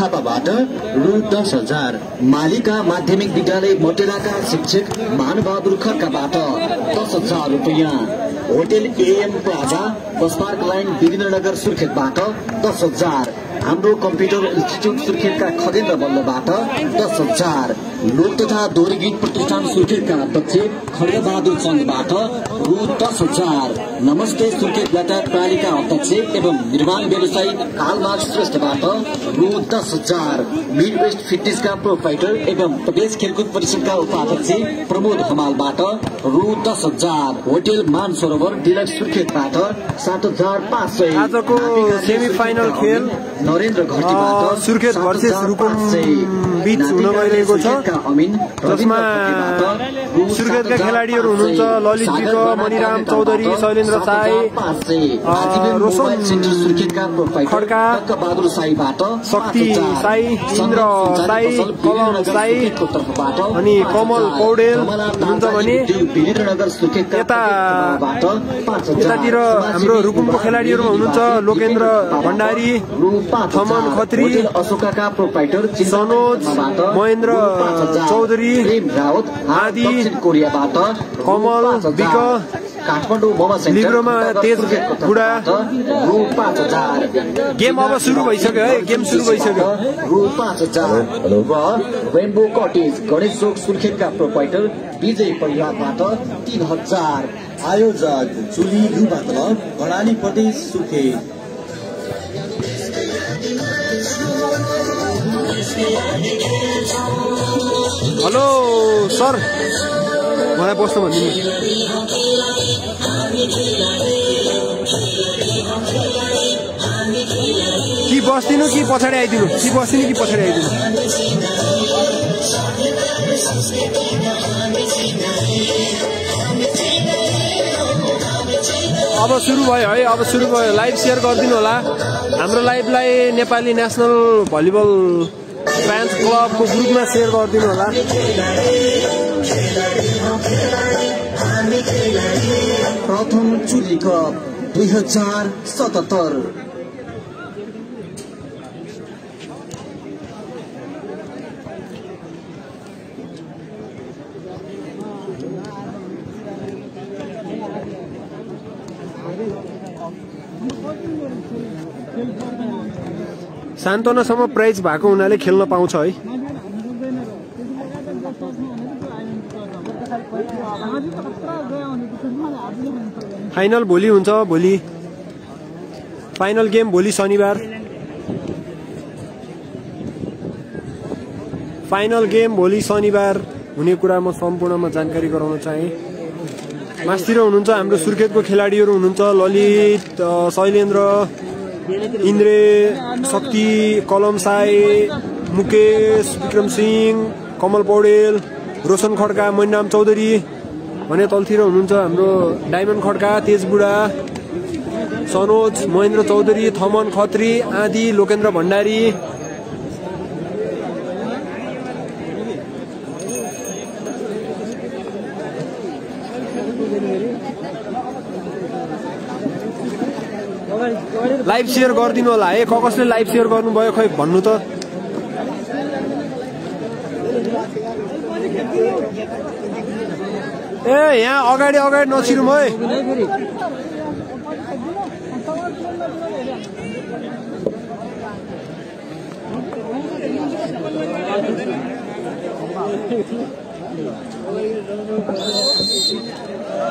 थापाबाट रु 10,000। मालिका माध्यमिक विद्यालय मोटेराका शिक्षक मानबहादुर खड्काबाट 10,000 रुपैयाँ। Hotel AM plaza bus park line Birendranagar सुर्खेतबाट 10,000। हाम्रो कम्प्युटर इन्स्टिट्युट सुर्खेतका खगेन्द्र मल्लबाट 10,000। लोक तथा दोहोरी गीत प्रतिष्ठान सुर्खेतका अध्यक्ष खड्गबहादुर चन्दबाट रु 10,000। नमस्ते सुर्खेत यातायात प्रणालीका अध्यक्ष एवं निर्माण व्यवसायी कालमाग श्रेष्ठबाट रु 10,000। मिड वेस्ट फिटनेसका प्रोप्राइटर एवं प्रदेश खेलकुद परिषदका उपाध्यक्ष प्रमोद हमालबाट रु 10,000। होटल मानसरोवर डिलक्स सुर्खेतबाट 7,500। आजको सेमी फाइनल खेल नरेन्द्र घरतीबाट सुर्खेत भर्सेस रुकुम बीच हुन गइरहेको छ, जसमा सुर्खेतका खेलाडीहरू हुनुहुन्छ ललित विक, मणिराम चौधरी, शैलेन्द्र साई, रोशन खड्का, शक्ति साई, इन्द्र साई, कलम साई अनि कमल पौडेल हुनुहुन्छ भने यतातिर हाम्रो रुकुमको खेलाडीहरूमा हुनुहुन्छ लोकेन्द्र भण्डारी, थमन खत्री, अशोकाका प्रोप्राइटर सनोज, महेन्द्र चौधरी आदि, कोरियाबाट कमल विक, काठमाडौँ लिब्रोमा तेज बुढा। रु 5,000। गेम अब सुरु भइसक्यो है, गेम सुरु भइसक्यो। रु 5,000 र रेनबो कटेज गणेश चोक सुर्खेतका प्रोप्राइटर विजय परिवारबाट 3,000। आयोजक चुली लुबातल कर्णाली प्रदेश सुर्खेत। हेलो सर, मलाई बस्न भनिदिनु। कि बस्दिनु कि पछाडि आइदिनु, कि बस्दिनु कि पछाडि आइदिनु। अब सुरु भयो है, अब सुरु भयो। लाइभ सेयर गरिदिनु होला। हाम्रो लाइभलाई नेपाली नेसनल भलिबल फ्यान्स क्लबको ग्रुपमा सेयर गरिदिनु होला। प्रथम चुली कप 2077। सान्तनासम्म प्राइज भएको हुनाले खेल्न पाउँछ है। फाइनल भोलि हुन्छ, भोलि फाइनल गेम भोलि शनिबार। फाइनल गेम भोलि शनिबार हुने कुरा म सम्पूर्णमा जानकारी गराउन चाहे। मास्तिर हुनुहुन्छ हाम्रो सुर्खेतको खेलाडीहरू हुनुहुन्छ ललित, शैलेन्द्र, इन्द्रे, शक्ति, कलम साई, मुकेश, विक्रम सिंह, कमल पौडेल, रोशन खड्का, मणिराम चौधरी भने तलतिर हुनुहुन्छ हाम्रो डायमन्ड खड्का, तेज बुढा, सनोज, महेन्द्र चौधरी, थमन खत्री आदि, लोकेन्द्र भण्डारी। लाइभ सेयर गरिदिनु होला है। कसले लाइभ सेयर गर्नुभयो खै भन्नु त। ए यहाँ अगाडि अगाडि नछिरौँ है।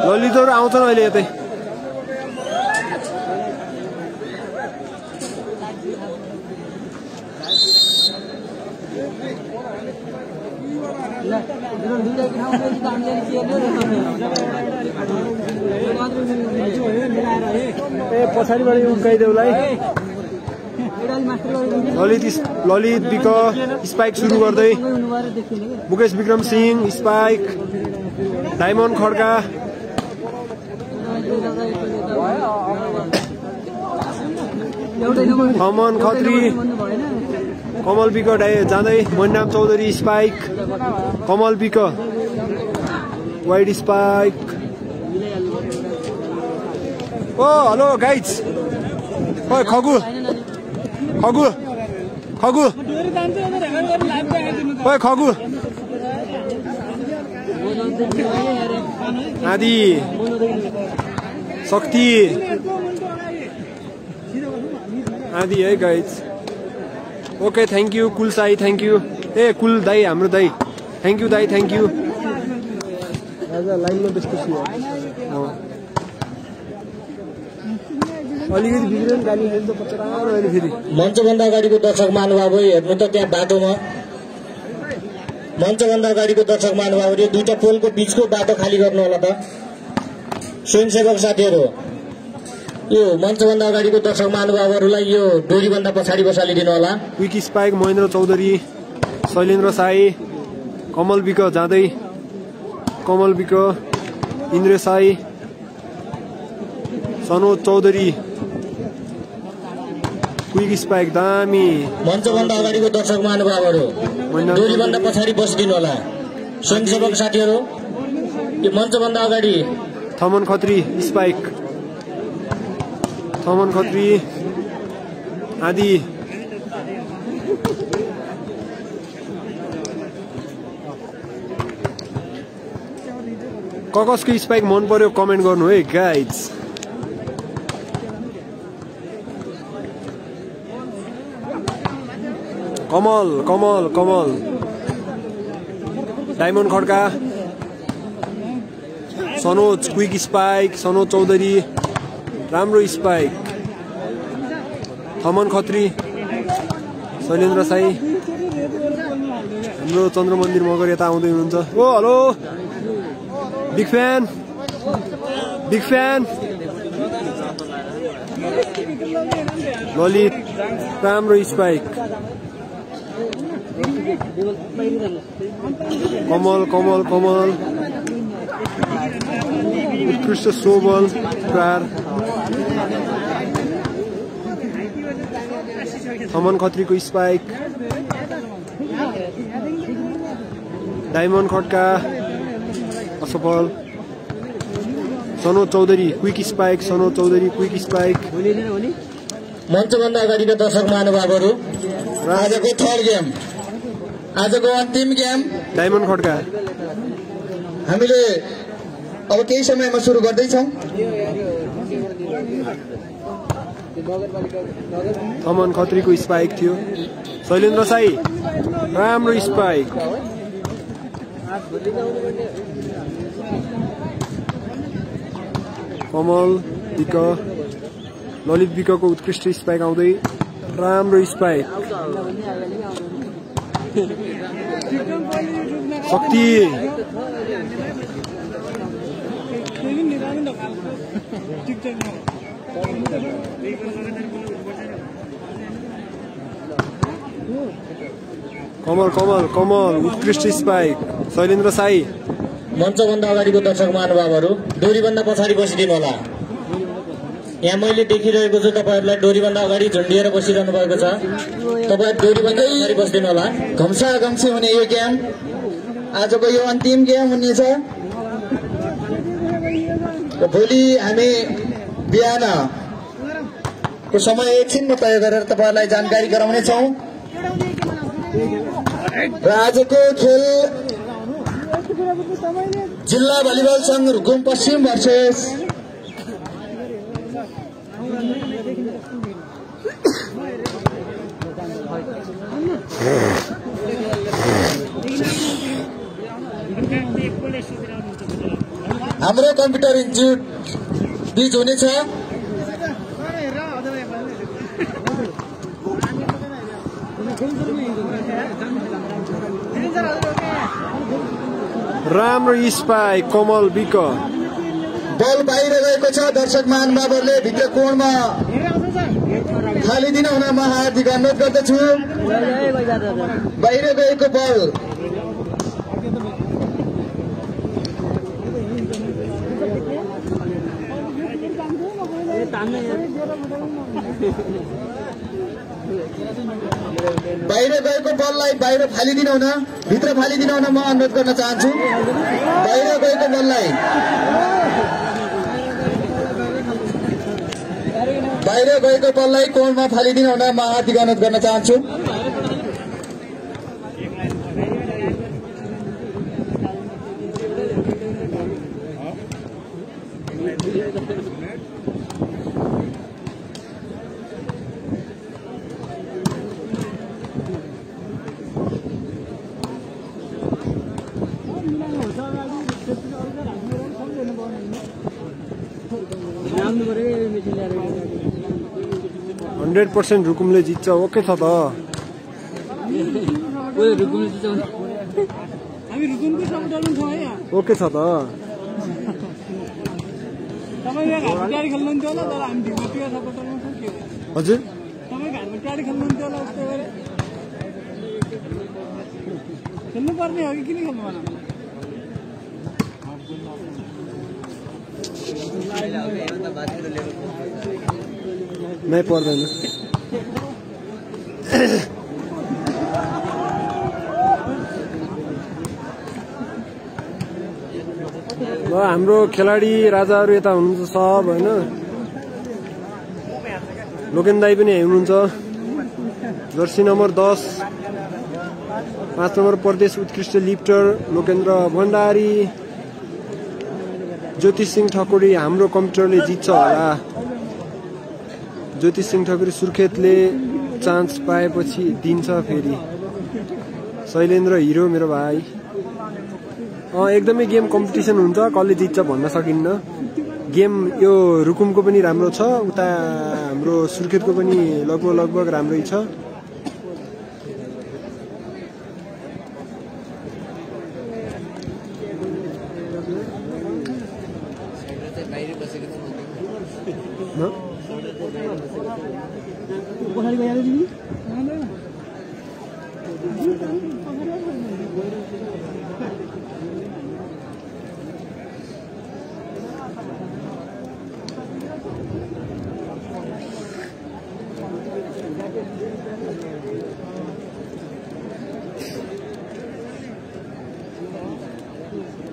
ललितहरू आउँछन् अहिले यतै। पछाडिबाट उकाइदेऊलाई। ललित विक स्पाइक सुरु गर्दै, मुकेश विक्रम सिंह स्पाइक, डायमन्ड खड्का, थमन खत्री, कमल विक जाँदै, Maniram Chaudhary spike, Kamal Bik wide spike. Oh hello guys, Khagu Khagu ओए खगु आदि शक्ति आदि है guys okay thank you Kul Sai thank you ए कुल दाई हाम्रो दाई थ्याङ्क यू दाई थ्याङ्क यू आज लाइनमा त्यस्तो छु अलिकति बिग्रेन गाली हेर्नु त पचरा अहिले फेरि मञ्चभन्दा अगाडिको दर्शक महानुभाव हेर्नु त त्यहाँ बाटोमा मञ्चभन्दा अगाडिको दर्शक महानुभावहरू दुईटा पोलको बीचको बाटो खाली गर्नु होला त स्वयंसेवक साथीहरू यो मञ्चभन्दा अगाडिको दर्शक महानुभावहरूलाई यो डोरीभन्दा पछाडि बसालिदिनु होला क्विक स्पाइक महेन्द्र चौधरी शैलेन्द्र साई कमल विक जाँदै कमल विक इन्द्र साई सनोज चौधरी क्विक स्पाइक दामी मञ्चभन्दा अगाडिको दर्शक महानुभावहरू डोरीभन्दा पछाडि बसिदिनु होला स्वयंसेवक साथीहरू यो मञ्चभन्दा अगाडि थमन खत्री स्पाइक थमन खत्री आदि कसको स्पाइक मन पर्यो कमेन्ट गर्नु है guys Kamal Kamal Kamal Diamond Khadka Sanoj quick spike Sanoj Chaudhary राम्रो स्पाइक थमन खत्री शैलेन्द्र साई हाम्रो चन्द्रमन्दिर मगर यता आउँदै हुनुहुन्छ oh hello big fan Lalit राम्रो स्पाइक कमल कमल कमल उत्कृष्ट सोबल प्रार थमन खत्रीको स्पाइक डायमन्ड खड्का असफल Sanoj Chaudhary quick spike Sanoj Chaudhary quick spike मञ्चभन्दा अगाडिका दर्शक महानुभावहरू आजको थर्ड गेम आजको अन्तिम गेम डायमन्ड खड्का हामीले अब केही समयमा सुरु गर्दैछौँ थमन खत्रीको स्पाइक थियो शैलेन्द्र साई राम्रो स्पाइक कमल विक ललित विकको उत्कृष्ट स्पाइक आउँदै राम्रो स्पाइक शक्ति कमल कमल कमल उत्कृष्ट स्पाइक शैलेन्द्र साई मञ्चभन्दा अगाडिको दर्शक महानुभावहरू डोरीभन्दा पछाडि बसिदिनु होला यहाँ मैले देखिरहेको छु तपाईहरुलाई डोरीभन्दा अगाडि झुन्डिएर बसिरहनु भएको छ तपाईहरु डोरीभन्दा पछाडि बसिदिनु होला घम्सा घम्सी हुने यो गेम आजको यो अन्तिम गेम हुनेछ भोलि हामी बिहानको समय एकछिनमा तय गरेर तपाईहरुलाई जानकारी गराउने छौं र आजको खेल जिल्ला भलिबल संघ रुकुम पश्चिम भर्सेस हाम्रो कम्प्युटर इन्स्टिट्युट बीच हुनेछ राम्रो स्पाइक कमल विक बल बाहिर गएको छ दर्शक महानुभावहरूले भित्र कोणमा फालिदिन हुन म हार्दिक अनुरोध गर्दछु बाहिर गएको बल बाहिर गएको बललाई बाहिर फालिदिन हुन भित्र फालिदिन हुन म अनुरोध गर्न चाहन्छु बाहिर गएको बललाई कोणमा फालिदिन हुन म हार्दिक अनुरोध गर्न चाहन्छु 100% रुकुमले जित्छ। ओके छ त ओके छ त हजुर खेल्नु पर्ने हो कि किन खेल्नु भन नै पर्दैन। हाम्रो खेलाडी राजाहरू यता हुनुहुन्छ सब होइन। लोकेन दाई पनि हुनुहुन्छ। जर्सी नम्बर 10 5 नम्बर प्रदेश उत्कृष्ट लिफ्टर लोकेन्द्र भण्डारी। ज्योतिष सिंह ठकुरी हाम्रो कम्प्युटरले जित्छ होला। ज्योतिष सिंह ठकुरी सुर्खेतले चान्स पाएपछि दिन्छ फेरि। शैलेन्द्र हिरो मेरो भाइ। एकदमै गेम कम्पिटिसन हुन्छ, कसले जित्छ भन्न सकिन्न। गेम यो रुकुमको पनि राम्रो छ, उता हाम्रो सुर्खेतको पनि लगभग राम्रै छ।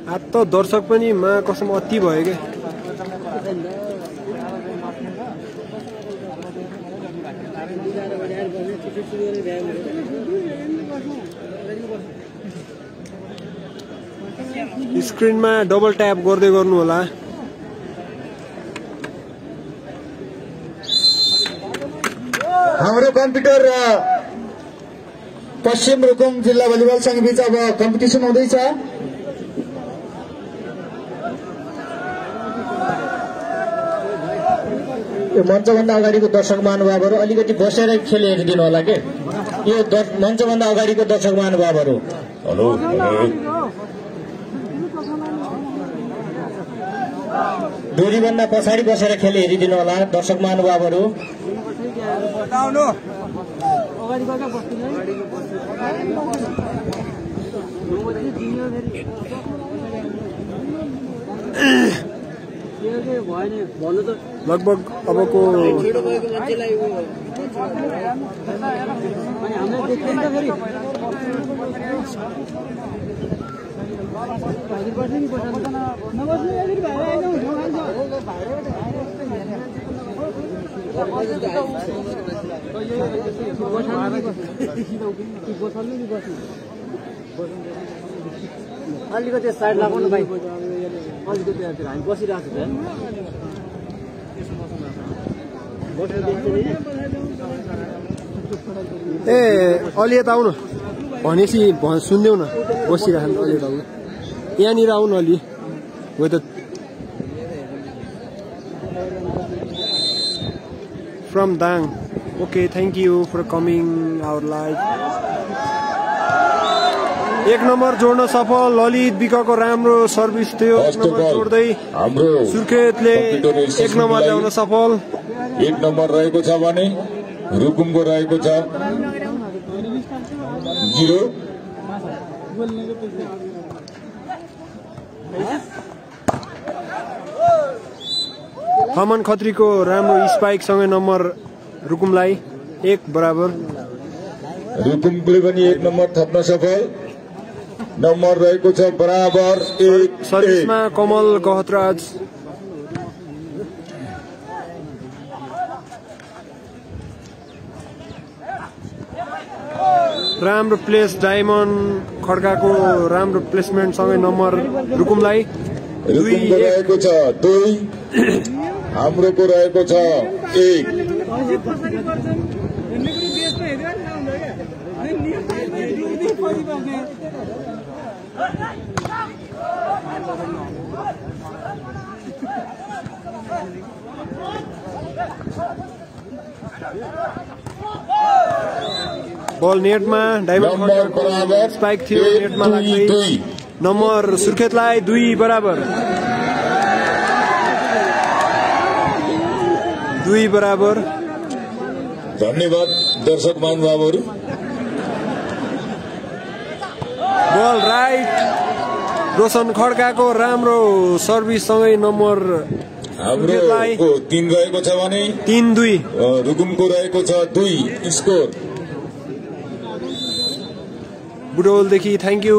आज त दर्शक पनि मा कसम अति भयो के। स्क्रिनमा डबल ट्याप गर्दै गर्नु होला। हाम्रो कम्प्युटर र पश्चिम रुकुम जिल्ला भलिबल संघ बीच अब कम्पिटिसन हुँदैछ। यो मञ्चभन्दा अगाडिको दर्शक महानुभावहरू अलिकति बसेर खेल हेरिदिनु होला के। यो मञ्चभन्दा अगाडिको दर्शक महानुभावहरू हेलो डोरीभन्दा पछाडि बसेर खेल हेरिदिनु होला दर्शक महानुभावहरू। लगभग अबको अलिकति साइड लाग्नु न भाइ। अलिकति हामी बसिरहेको छ ए अलि यता आउनु भनेपछि सुन्देऊ न। बसिराख्नु अलि यता आउनु, यहाँनिर आउनु अलि। हो त फ्रम Dang. Okay thank you for coming our live. 1 number जोड्न सफल ललित विकको राम्रो सर्भिस थियो। 1 नम्बर जोड्दै सुर्खेतले 1 नम्बर ल्याउन सफल। 1 नम्बर रहेको छ भने रुकुमको रहेको छ 0। खमन खत्रीको राम्रो स्पाइकसँगै नम्बर रुकुमलाई 1 बराबर। रुकुमले पनि 1 नम्बर थप्न सफल। नम्बर रहेको छ बराबर 1। सर्भिसमा कमल गहतराज। राम्रो प्लेस डायमन्ड खड्काको राम्रो प्लेसमेन्टसँगै नम्बर रुकुमलाई। रुकुमको रहेको छ 2, हाम्रोको रहेको छ 1। बल नेटमा डायमन्ड नम्बर खड्काको बराबर स्पाइक थियो नेटमा लाग्दै 2-2 नम्बर सुर्खेतलाई 2 बराबर 2 बराबर। धन्यवाद दर्शक महानुभावहरू। बल राइट रोशन खड्काको राम्रो सर्भिस सँगै नम्बर हाम्रो 3 रहेको छ भने 3-2 रुकुमको रहेको छ 2 स्कोर। बुटवलदेखि थ्याङ्क यू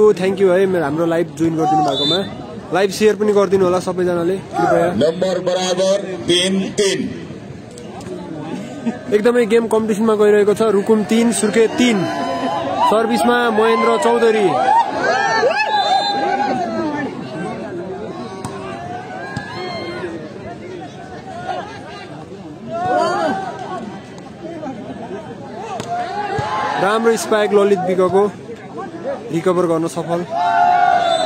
है हाम्रो लाइभ जोइन गरिदिनु भएकोमा। लाइभ सेयर पनि गरिदिनु होला सबैजनाले कृपया। नम्बर बराबर 3-3 एकदमै गेम कम्पिटिसनमा गइरहेको छ। रुकुम 3 सुर्खेत 3 सर्भिसमा महेन्द्र चौधरी राम्रो स्पाइक ललित विकको रिकभर गर्न सफल।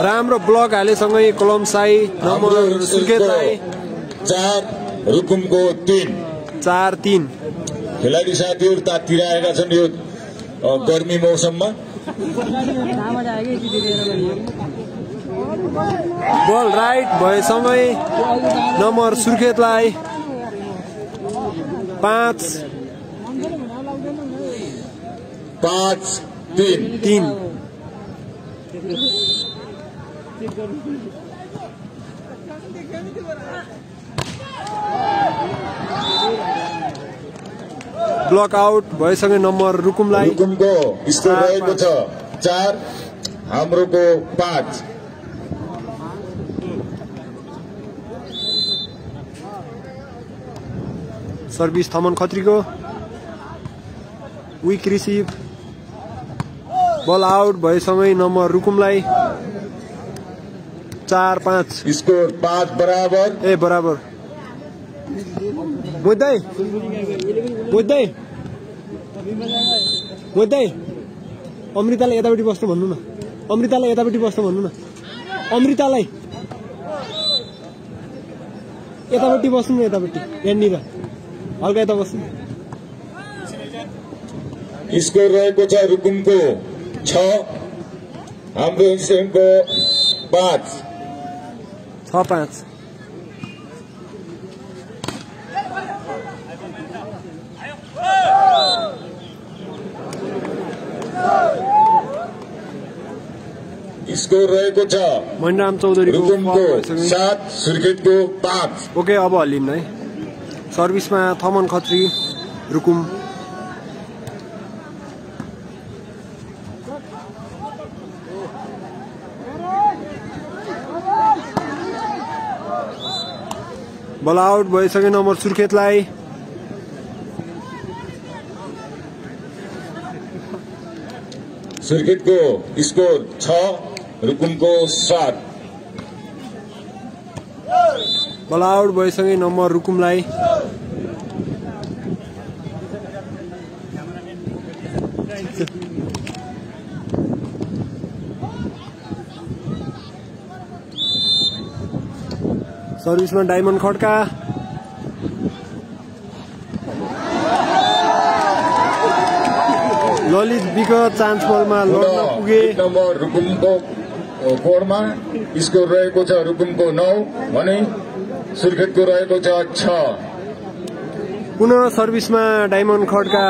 राम्रो ब्लक हालेसँगै कलम साई नम्बर सुर्खेतलाई 4 रुकुमको 3 4-3। खेलाडी साथीहरू तातिरहेका छन् यो गर्मी मौसममा। बल राइट भएसँगै नम्बर सुर्खेतलाई 5-3 ब्लक आउट भएसँगै नम्बर रुकुमलाई रुकुमको स्कोर रहेको छ 4 हाम्रोको 5। सर्भिस थमन खत्रीको विक रिसिभ बल आउट भएसँगै नम्बर रुकुमलाई 4-5 स्कोर 5 बराबर। ए बराबर। बुझ्दै अमृतालाई यतापट्टि बस्नु भन्नु न। अमृतालाई यतापट्टि बस्नु भन्नु न। अमृतालाई यतापट्टि बस्नु न। यतापट्टि यहाँनिर हल्का यता बस्नु। स्कोर रहेको छ रुकुमको 6 हाम्रो इन्सिडेन्टको 5 6-5। स्कोर रहेको छ मणिराम चौधरीको रुकुमको 7 सुर्खेतको 5। ओके अब हल्लिन्न है। सर्भिसमा थमन खत्री रुकुम बल आउट भइसके नम्बर सुर्खेतलाई सुर्खेतको स्कोर 6 रुकुमको 7। बल आउट भइसके नम्बर रुकुमलाई सर्भिसमा डायमन्ड खड्का ललित विक चान्स बलमा लड्न पुगे। नम्बर रुकुमको कोडमा स्कोर रहेको छ रुकुमको 9 भने सुर्खेतको रहेको छ 6। पुनः सर्भिसमा डायमन्ड खड्का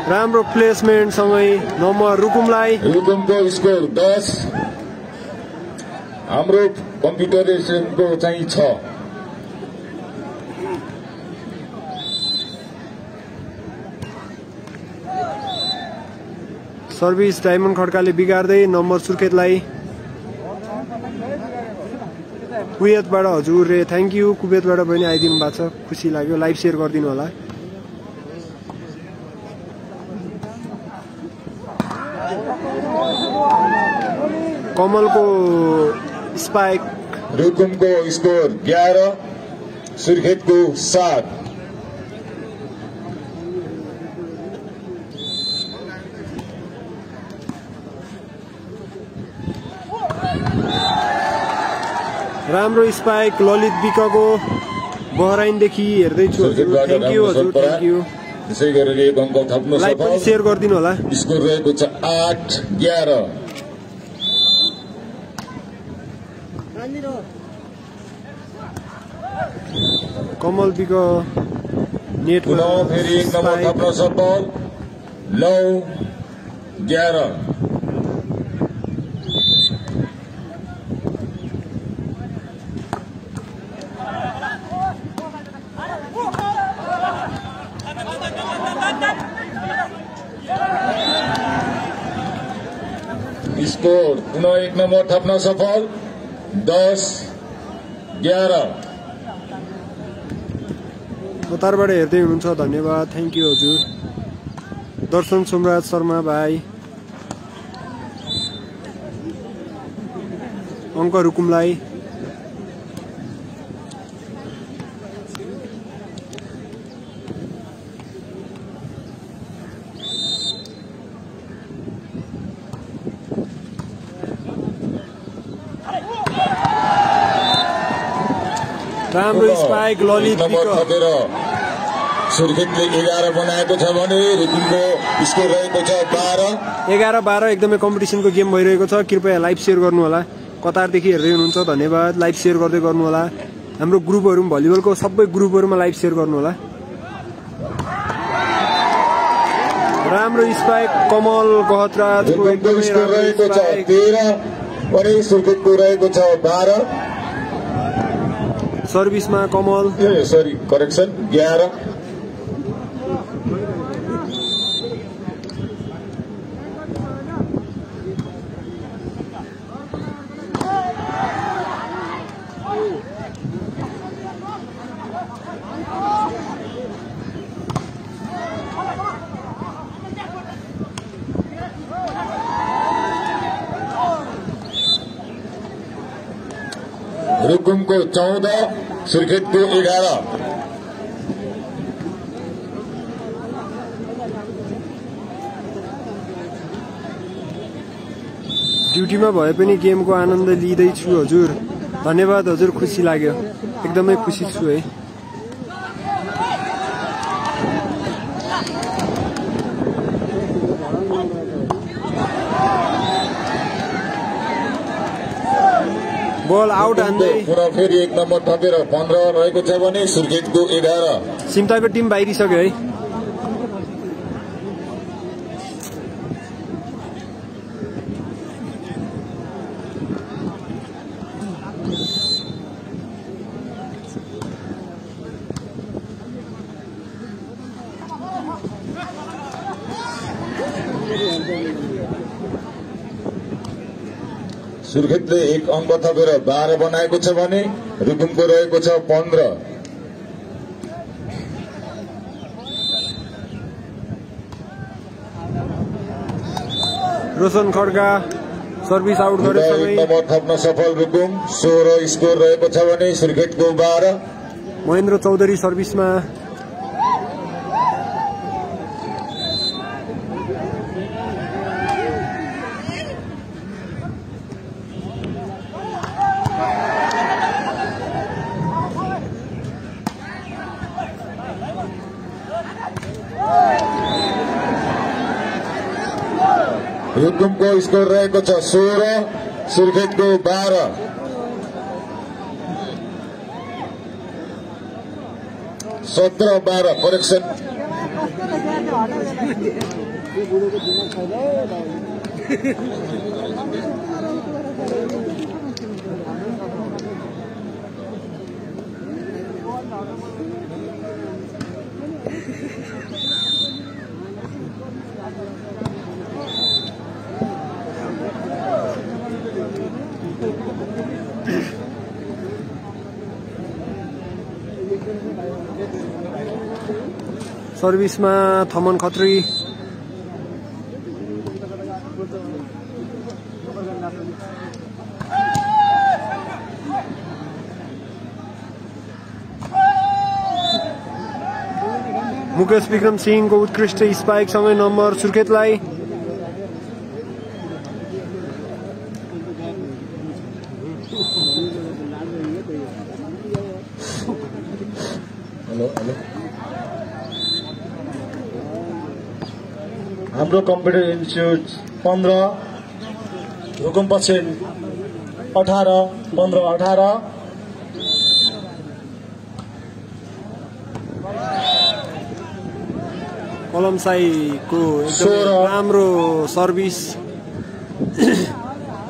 राम्रो प्लेसमेन्ट सँगै नम्बर रुकुमलाई रुकुमको स्कोर 10 हाम्रो कम्प्युटराइजेसनको चाहिँ 6। सर्भिस डायमन्ड खड्काले बिगार्दै नम्बर सुर्खेतलाई कुवेतबाट हजुर रे थ्याङ्क यू कुवेतबाट पनि आइदिनु भएको छ खुसी लाग्यो। लाइभ सेयर गरिदिनु होला। कमलको स्पाइक रुकुमको स्कोर 11 सुर्खेतको 7। राम्रो स्पाइक ललित विकको बहराइनदेखि हेर्दैछु हजुर। थ्यांक यू हजुर, थ्यांक यू। त्यसै गरेर एक अङ्क थप्नु लाइभ पनि शेयर गरिदिनु होला। स्कोर रहेको छ 8-11। कमल विक नेटमा पुनः फेरि एक नम्बर थप्न सफल 9-11। स्कोर पुनः एक नम्बर थप्न सफल 10-11। कतारबाट हेर्दै हुनुहुन्छ धन्यवाद, थ्यांक यू हजुर। दर्शन सोमराज शर्मा भाइ, अङ्क रुकुमलाई। राम्रो स्पाइक ललित विक। सुर्खेतले 11 बनाएको छ भने रुकुमको स्कोर रहेको छ 12। 11-12 एकदमै कम्पिटिसनको गेम भइरहेको छ। कृपया लाइभ शेयर गर्नु होला। कतारदेखि हेर्दै हुनुहुन्छ धन्यवाद। लाइभ शेयर गर्दै गर्नु होला। हाम्रो ग्रुपहरु भलिबलको सबै ग्रुपहरुमा लाइभ शेयर गर्नु होला। राम्रो स्पाइक कमल गहतराजको एकदमै स्कोर रहेको छ 13 भने सुर्खेतको रहेको छ 12। सर्भिसमा कमल सरी करेक्सन 11। रुकुमको 14 सुर्खेतको 11। ड्युटीमा भए पनि गेमको आनन्द लिँदैछु हजुर। धन्यवाद हजुर, खुसी लाग्यो, एकदमै खुसी छु है। बल आउट हान्दै पुनः फेरि एक नम्बर थपेर 15 रहेको छ भने सुर्खेतको 11। सिमताको टिम बाहिरिसक्यो है। सुर्खेतले एक अङ्क थपेर 12 बनाएको छ भने रुकुमको रहेको छ 15। रोशन खड्का सर्भिस आउट गरे एक नम्बर थप्न सफल रुकुम 16 स्कोर रहेको छ भने सुर्खेतको 12। महेन्द्र चौधरी सर्भिसमा। रुकुमको स्कोर रहेको छ 16 सुर्खेतको 12। सत्र 12 करेक्सन। सर्भिसमा थमन खत्री। मुकेश विक्रम सिंहको उत्कृष्ट स्पाइकसँगै नम्बर सुर्खेतलाई। हाम्रो कम्प्युटर इन्स्टिट्युट 15 रुकुम पश्चिम 18 15 18 कलमसाईको एकदमै राम्रो सर्भिस।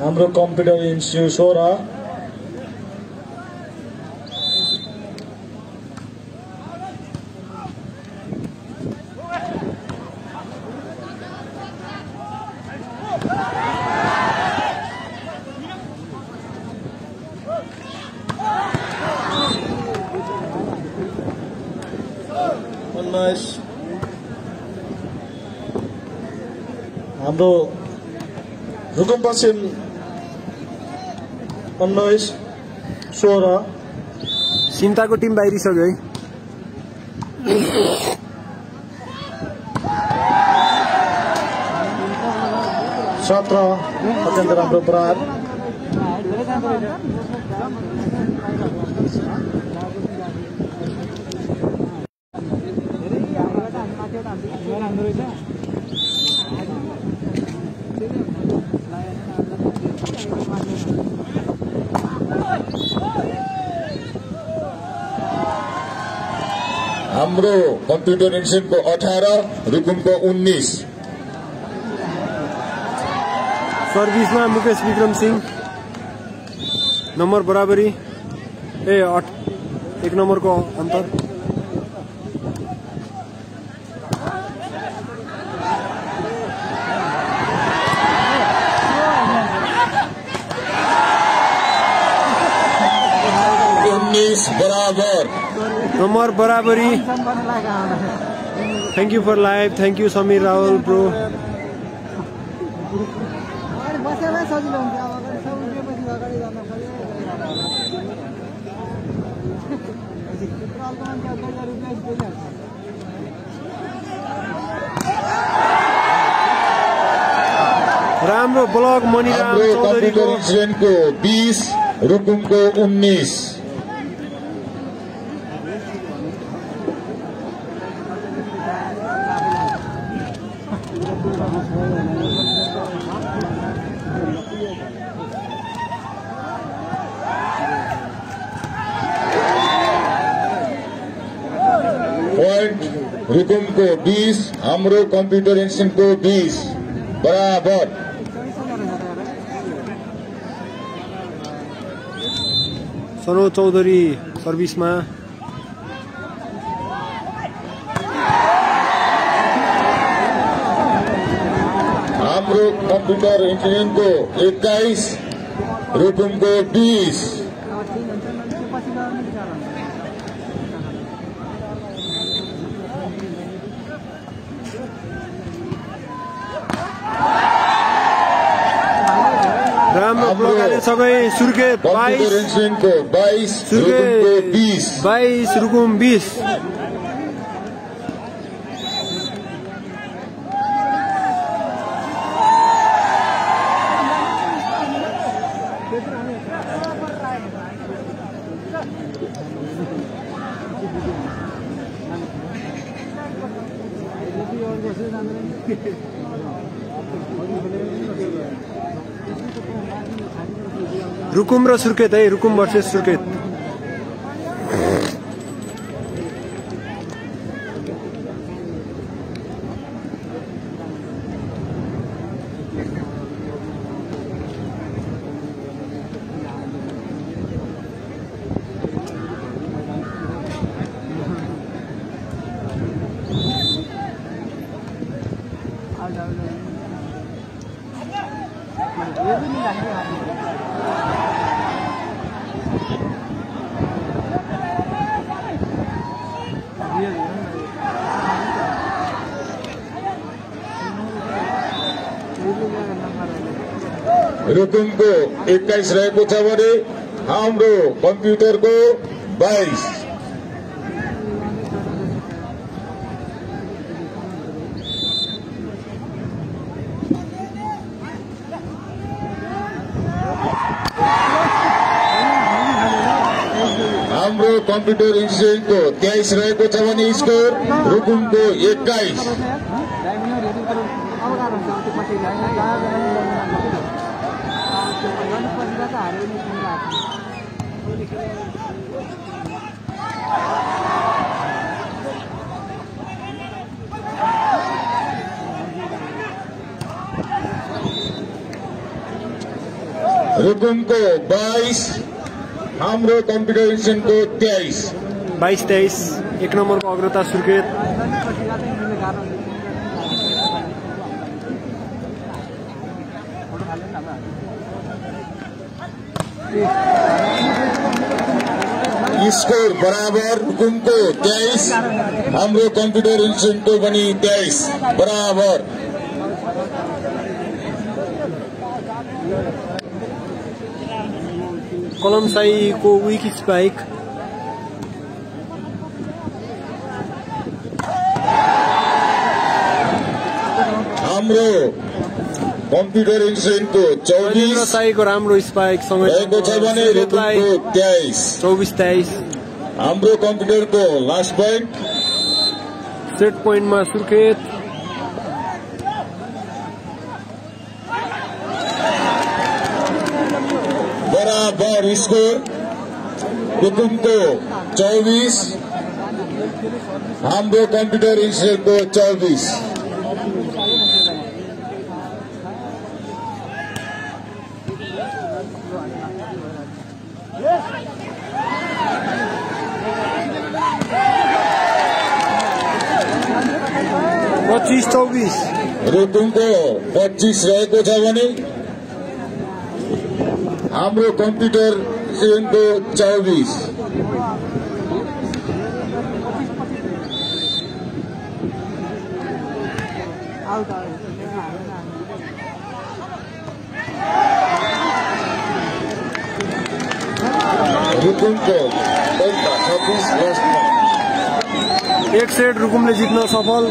हाम्रो कम्प्युटर इन्स्टिट्युट 16 19 हाम्रो रुकुम पश्चिम 19 16 सिन्ताको टिम बाहिरिसक्यो है। 17 अत्यन्त राम्रो प्रहार। हाम्रो कम्प्युटर इन्स्टिट्युटको 18 रुकुमको 19 सर्भिसमा मुकेश विक्रम सिंह नम्बर बराबरी 1 नम्बरको अन्तर। बराबर नम्बर बराबरी। Thank you for live. Thank you Samir Rawal bro. राम्रो ब्लक मणिराम चौधरीको 20 रुकुमको 19 रुकुमको 20 हाम्रो कम्प्युटर इन्स्टिट्युटको 20 बराबर। सनोज चौधरी सर्भिसमा हाम्रो कम्प्युटर इन्जिनियरिङको 21 रुकुमको 20 राम्रो ब्लक सबै सुर्खेत 22 सुर्खेत 22 रुकुम 20 रुकुम र सुर्खेत है। रुकुम भर्सेस सुर्खेत। रुकुमको 21 रहेको छ भने हाम्रो कम्प्युटरको 22 हाम्रो कम्प्युटर इन्स्टिट्युटको 23 रहेको छ भने स्कोर रुकुमको 21। रुकुमको 22, हाम्रो कम्प्युटर इन्स्टिट्युटको 23। 22-23 एक नम्बरको अग्रता सुर्खेत। स्कोर बराबर, रुकुमको 23, हाम्रो कम्प्युटर इन्स्टिट्युटको पनि 23 बराबर। कलमसाईको विक स्पाइक। हाम्रो कम्प्युटर इन्स्टिट्युटको 24 साईको राम्रो स्पाइक रहेको छ भने रुकुमको 23। 24-23 हाम्रो कम्प्युटरको लास्ट पोइन्ट। सेट पोइन्टमा सुर्खेत। बराबर स्कोर, रुकुमको 24, हाम्रो कम्प्युटर इन्स्टिट्युटको 24। रुकुमको 25 रहेको छ भने हाम्रो कम्प्युटर इन्स्टिट्युटको 24। रुकुमको 26 लास्टमा। एक सेट रुकुमले जित्न सफल।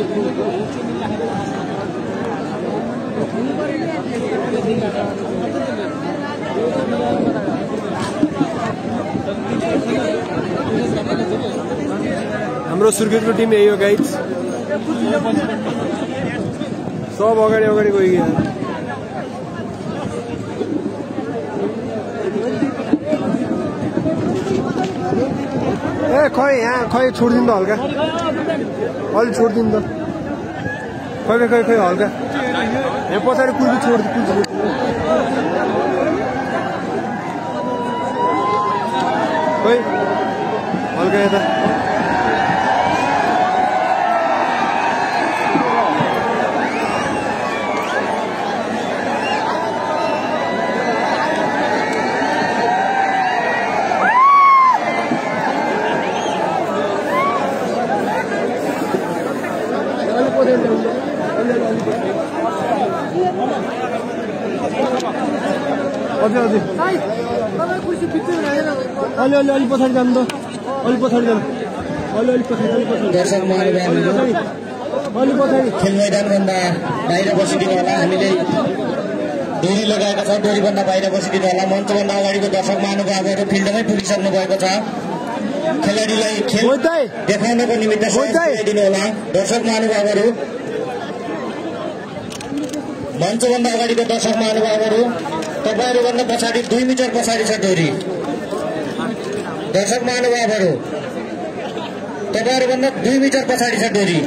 हाम्रो सुर्खेतको टिम यही हो गाइज। सब अगाडि अगाडि गइयो। ए खै यहाँ खै छोडिदिनु त हल्का, अलि छोडिदिनु त। खै खै खै हल्का यहाँ पछाडि कुल्ची छोडिदिनु। खै हल्का यता। अलि पछाडि जानु त, अलि पछाडि जानु, अलि पछाडि। दर्शक अलि पछाडि खेल मैदानभन्दा बाहिर बसिदिनु होला। हामीले डोरी लगाएका छौँ, डोरीभन्दा बाहिर बसिदिनु होला। मञ्चभन्दा अगाडिको दर्शक महानुभावहरू फिल्डमै पुगिसक्नु भएको छ। खेलाडीलाई खेल देखाउनको निमित्त दिनु होला। दर्शक महानुभावहरू, मञ्चभन्दा अगाडिको दर्शक महानुभावहरू, तपाईँहरूभन्दा पछाडि 2 मिटर पछाडि छ डोरी। दर्शक महानुभावहरू, तपाईँहरूभन्दा 2 मिटर पछाडि छ डोरी।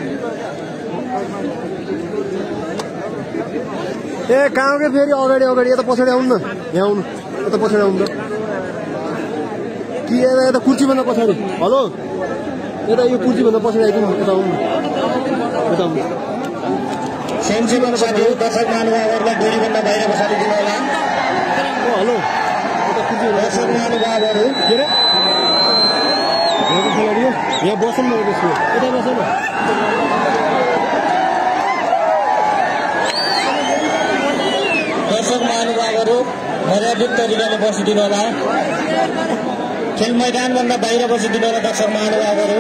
ए कहाँ के फेरि अगाडि अगाडि यता पछाडि आउनु न, यहाँ आउनु, यता पछाडि आउनु त। कि यता कुर्सीभन्दा पछाडि। हेलो यता यो कुर्सीभन्दा पछाडि आइदिनु, यता आउनु, यता आउनु। स्वयंसेवक साथीहरू, दर्शक महानुभावहरूलाई डोरीभन्दा बाहिर बसालिदिनु होला। हेलो दर्शक महानुभावहरू, के अरे यहाँको खेलाडी हो, यहाँ बसौँ न, यता बसौँ न। दर्शक महानुभावहरू मर्यादित तरिकाले बसिदिनु होला। खेल मैदानभन्दा बाहिर बसिदिनु होला। दर्शक महानुभावहरू,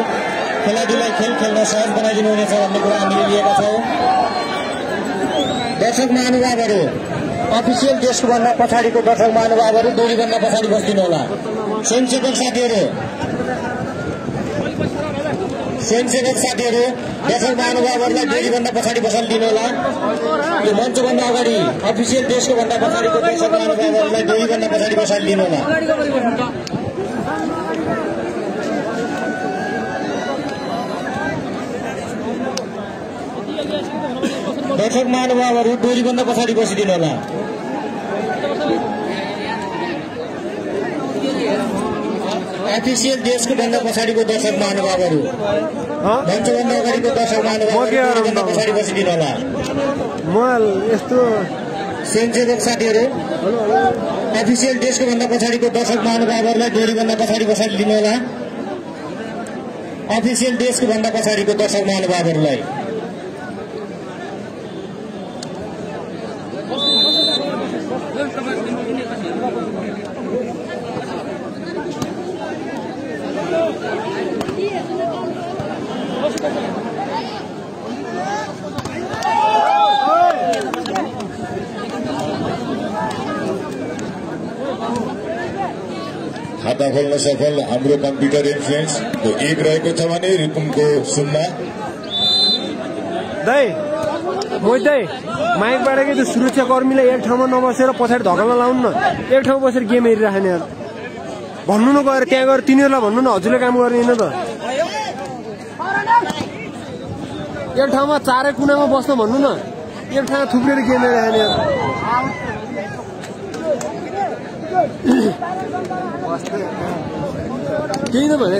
खेलाडीलाई खेल खेल्न सहज बनाइदिनु हुनेछ भन्ने कुरा हामीले लिएका छौँ। दर्शक महानुभावहरू, अफिसियल डेस्कभन्दा पछाडिको दर्शक महानुभावहरू डोरीभन्दा पछाडि बसिदिनु होला। स्वयंसेवक साथीहरू, स्वयंसेवक साथीहरू दर्शक महानुभावहरूलाई डेरीभन्दा पछाडि बसालिदिनु होला। यो मञ्चभन्दा अगाडि अफिसियल डेस्कको भन्दा पछाडिको दर्शक महानुभावहरूलाई डेरीभन्दा पछाडि बसालिदिनु होला। दर्शक महानुभावहरू डोरीभन्दा पछाडि बसिदिनु होला। अफिसियल डेस्कको भन्दा पछाडिको दर्शक महानुभावहरू मञ्चभन्दा अगाडिको दर्शक महानुभावहरू पछाडि बसिदिनु होला। म यस्तो स्वयंसेवक साथीहरू अफिसियल डेस्कको भन्दा पछाडिको दर्शक महानुभावहरूलाई डोरीभन्दा पछाडि बसालिदिनु होला। अफिसियल डेस्कको भन्दा पछाडिको दर्शक महानुभावहरूलाई खाता खोल्न सफल हाम्रो कम्प्युटर इन्फ्लुएन्स तो 1 रहेको छ भने रुकुमको 0। दाइ मोहित दाइ माइकबाटकै त्यो सुरक्षाकर्मीलाई एक ठाउँमा नबसेर पछाडि धक्कामा लाउनु न, एक ठाउँमा बसेर गेम हेरिराख्ने यार भन्नु न, गएर त्यहाँ गएर तिनीहरूलाई भन्नु न हजुरले काम गर्ने होइन त। एक ठाउँमा चारै कुनामा बस्न भन्नु न, एक ठाउँमा थुप्रेर गेम हेरिराख्ने यार। केही त भने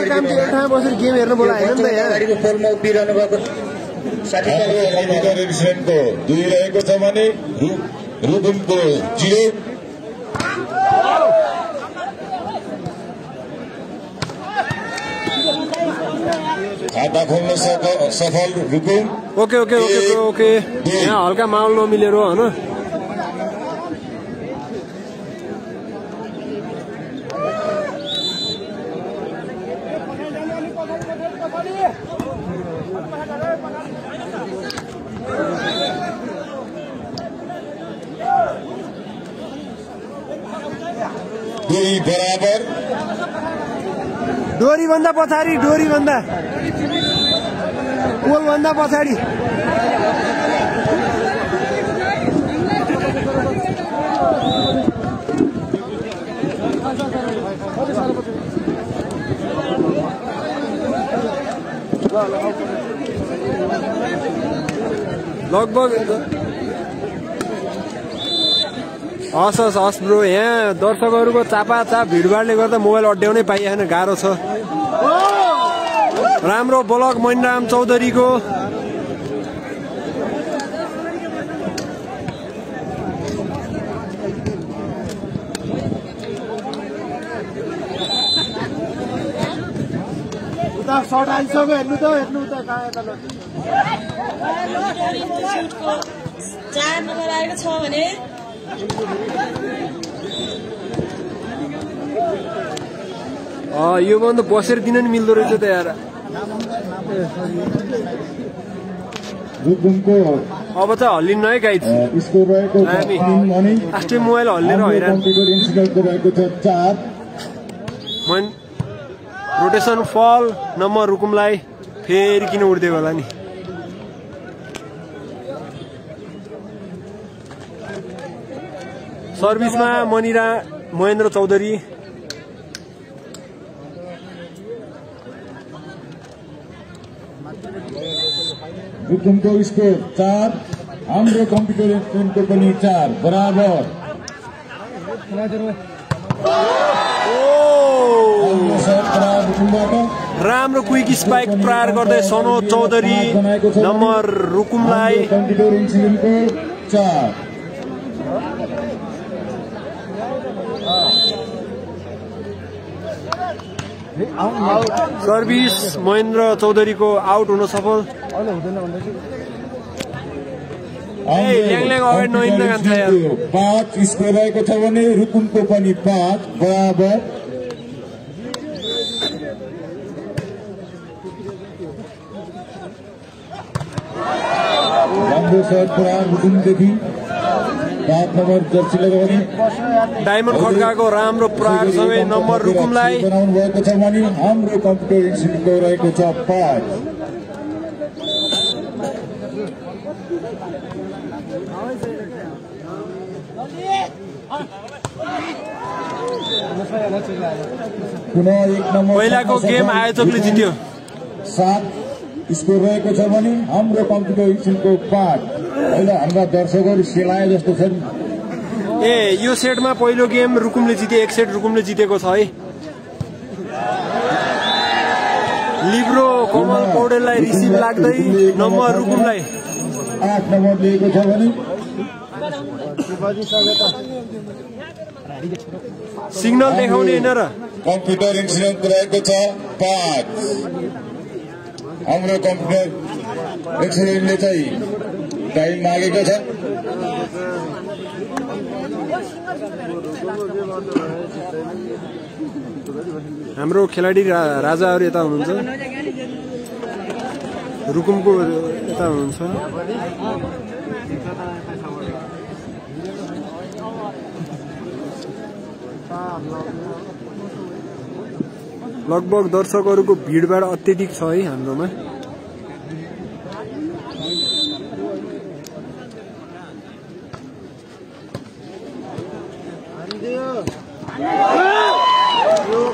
काम एक ठाउँमा बसेर गेम हेर्न बोलाएन नि त यहाँ। कम्प्युटर इन्फ्लुएन्सको 2 रहेको छ भने रुकुमको 0। खाता खोल्न सफल Rukum. Okay okay okay okay यहाँ हल्का माहौल नमिलेर हो होइन। बराबर डोरीभन्दा पछाडि, डोरीभन्दा पोलभन्दा पछाडि। लगभग हस् हस् हस् ब्रो, यहाँ दर्शकहरूको चापाचाप भिडभाडले गर्दा मोबाइल अड्याउनै पाइएन, गाह्रो छ। राम्रो ब्लक मणिराम चौधरीको उता सर्ट आइसक्यो, हेर्नु त हेर्नु उता कहाँ यता 4 नम्बर आएको छ भने यो बन्द बसेर दिन नि मिल्दो रहेछ त यार। अब त हल्लिन्न है गाइज, हामी आफ्नै मोबाइल हल्लेर हैरान। रोटेसन फल नम्बर रुकुमलाई फेरि किन उड्दै होला नि। सर्भिसमा मनिरा महेन्द्र चौधरी। रुकुमको स्कोर 4, हाम्रो कम्प्युटर इन्फ्लुएन्सको पनि 4 बराबर। राम्रो क्विक स्पाइक प्रहार गर्दै सनोज चौधरी नम्बर रुकुमलाई कम्प्युटर इन्फ्लुएन्सको 4। सर्भिस महेन्द्र चौधरीको आउट हुन सफल। अगाडि नहिँड्न जान्छ यार। 5 स्कोर रहेको छ भने रुकुमको पनि 5 बराबर। राम्रो सर्ट पुरा रुकुमदेखि 5 नम्बर जर्सी लगाउने डायमन्ड खड्काको राम्रो प्रहारसँगै नम्बर रुकुमलाई बनाउनु भएको छ भने हाम्रो कम्प्युटर इन्स्टिट्युटको रहेको छ 5। पुनः 1 नम्बर पहिलाको गेम आयोजकले जित्यो 7 स्कोर रहेको छ भने हाम्रो कम्प्युटर इन्स्टिट्युटको 5। अहिले हाम्रा दर्शकहरू सेलाए जस्तो छन्। ए यो सेटमा पहिलो गेम रुकुमले जिते, 1 सेट रुकुमले जितेको छ है। लिब्रो कमल पौडेललाई रिसिभ लाग्दै नम्बर रुकुमलाई 8 नम्बर लिएको छ भने सिग्नल देखाउने हैन र कम्प्युटर इन्स्टिट्युट रहेको छ 5। हाम्रो कम्प्युटर इन्स्टिट्युटले चाहिँ टाइम मागेको छ। हाम्रो खेलाडी राजाहरू यता हुनुहुन्छ, रुकुमको यता हुनुहुन्छ। लगभग दर्शकहरूको भिडभाड अत्यधिक छ है हाम्रोमा।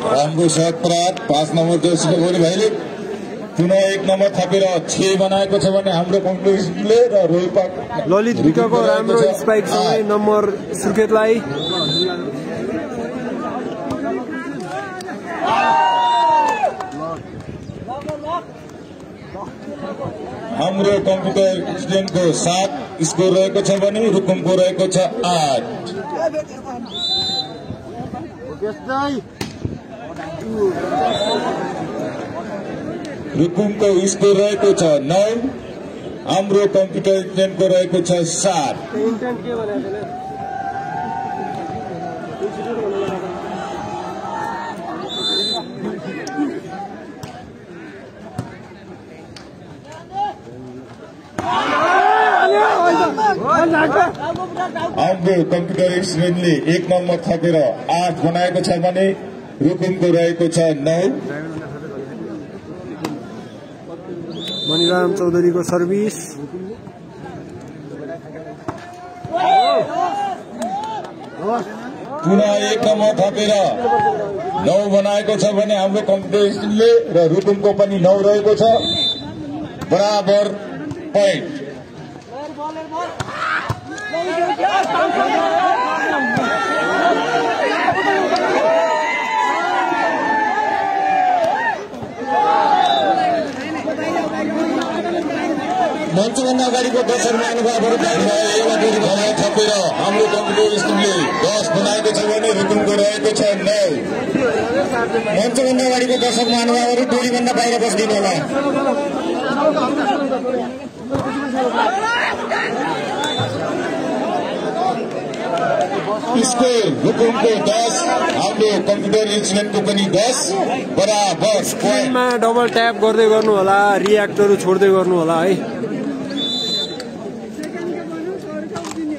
राम्रो शट प्रहार 5 नम्बर जर्सी लगाउने भाइले पुनः 1 नम्बर थपेर 6 बनाएको छ भने हाम्रो कम्प्युटरले र रोहिपाक ललित विकको राम्रो स्पाइक सँगै नम्बर सुर्खेतलाई हाम्रो कम्प्युटर स्टुडेन्टको 7 स्कोर रहेको छ भने रुकुमको रहेको छ 8। रुकुमको स्कोर रहेको छ 9, हाम्रो कम्प्युटर स्टुडेन्टको रहेको छ 7। हाम्रो कम्प्युटर स्टुडेन्टले 1 नम्बर थपेर 8 बनाएको छ भने रुकुमको रहेको छ 9। मणिराम चौधरीको सर्भिस पुनः 1 नम्बर थपेर 9 बनाएको छ भने हाम्रो कम्प्युटर स्टुडेन्टले र रुकुमको पनि 9 रहेको छ, बराबर पोइन्ट। मञ्चभन्दा अगाडिको दर्शक महानुभावहरू थपेर हाम्रो कम्प्युटर स्कुलले 10 बनाएको छ भने रुकुमको रहेको छ 9। मञ्चभन्दा अगाडिको दर्शक महानुभावहरू टोलीभन्दा बाहिर बसिदिनु होला। स्कोर रुकुमको 10, हाम्रो कम्प्युटर इन्स्टिट्युटको पनि 10, बराबर स्क्रिनमा डबल ट्याप गर्दै गर्नु होला, रियाक्टरहरू छोड्दै गर्नु होला है।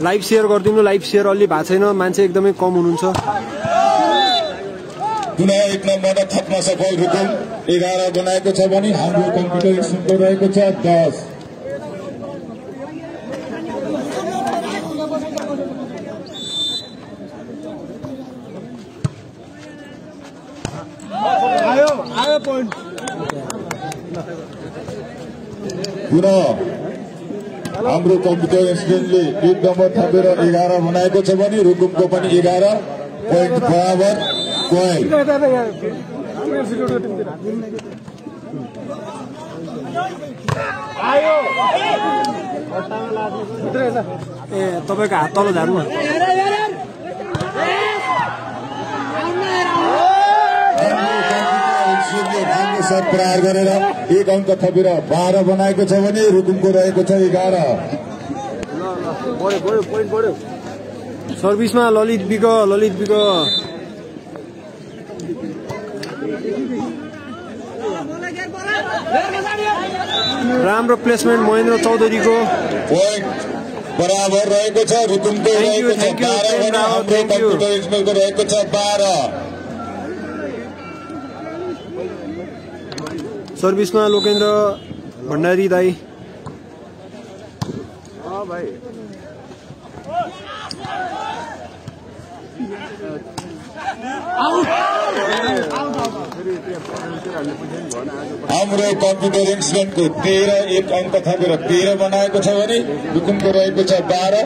लाइभ सेयर गरिदिनु, लाइभ सेयर अलि भएको छैन, मान्छे एकदमै कम हुनुहुन्छ। पुनः 1 नम्बर थप्न सफल रुकुम 11 बनाएको छ भने हाम्रो कम्प्युटर इन्स्टिट्युटको रहेको छ 10। पुनः हाम्रो कम्प्युटर इन्स्टिट्युटले 1 नम्बर थपेर 11 बनाएको छ भने रुकुमको पनि 11 पोइन्ट, बराबर पोइन्ट। ए तपाईको हात तल झार्नु शट प्रहार गरेर 1 अङ्क थपेर 12 बनाएको छ भने रुकुमको रहेको छ 11। सर्भिसमा ललित विक राम्रो प्लेसमेन्ट महेन्द्र चौधरीको पोइन्ट बराबर रहेको छ। रुकुमको रहेको छ 12 भने हाम्रो कम्प्युटर स्कुलको रहेको छ 12। सर्भिसमा लोकेन्द्र भण्डारी दाई। हाम्रो कम्प्युटर इन्सिडेन्टको 13 एक अङ्क थपेर 13 बनाएको छ भने रुकुमको रहेको छ 12।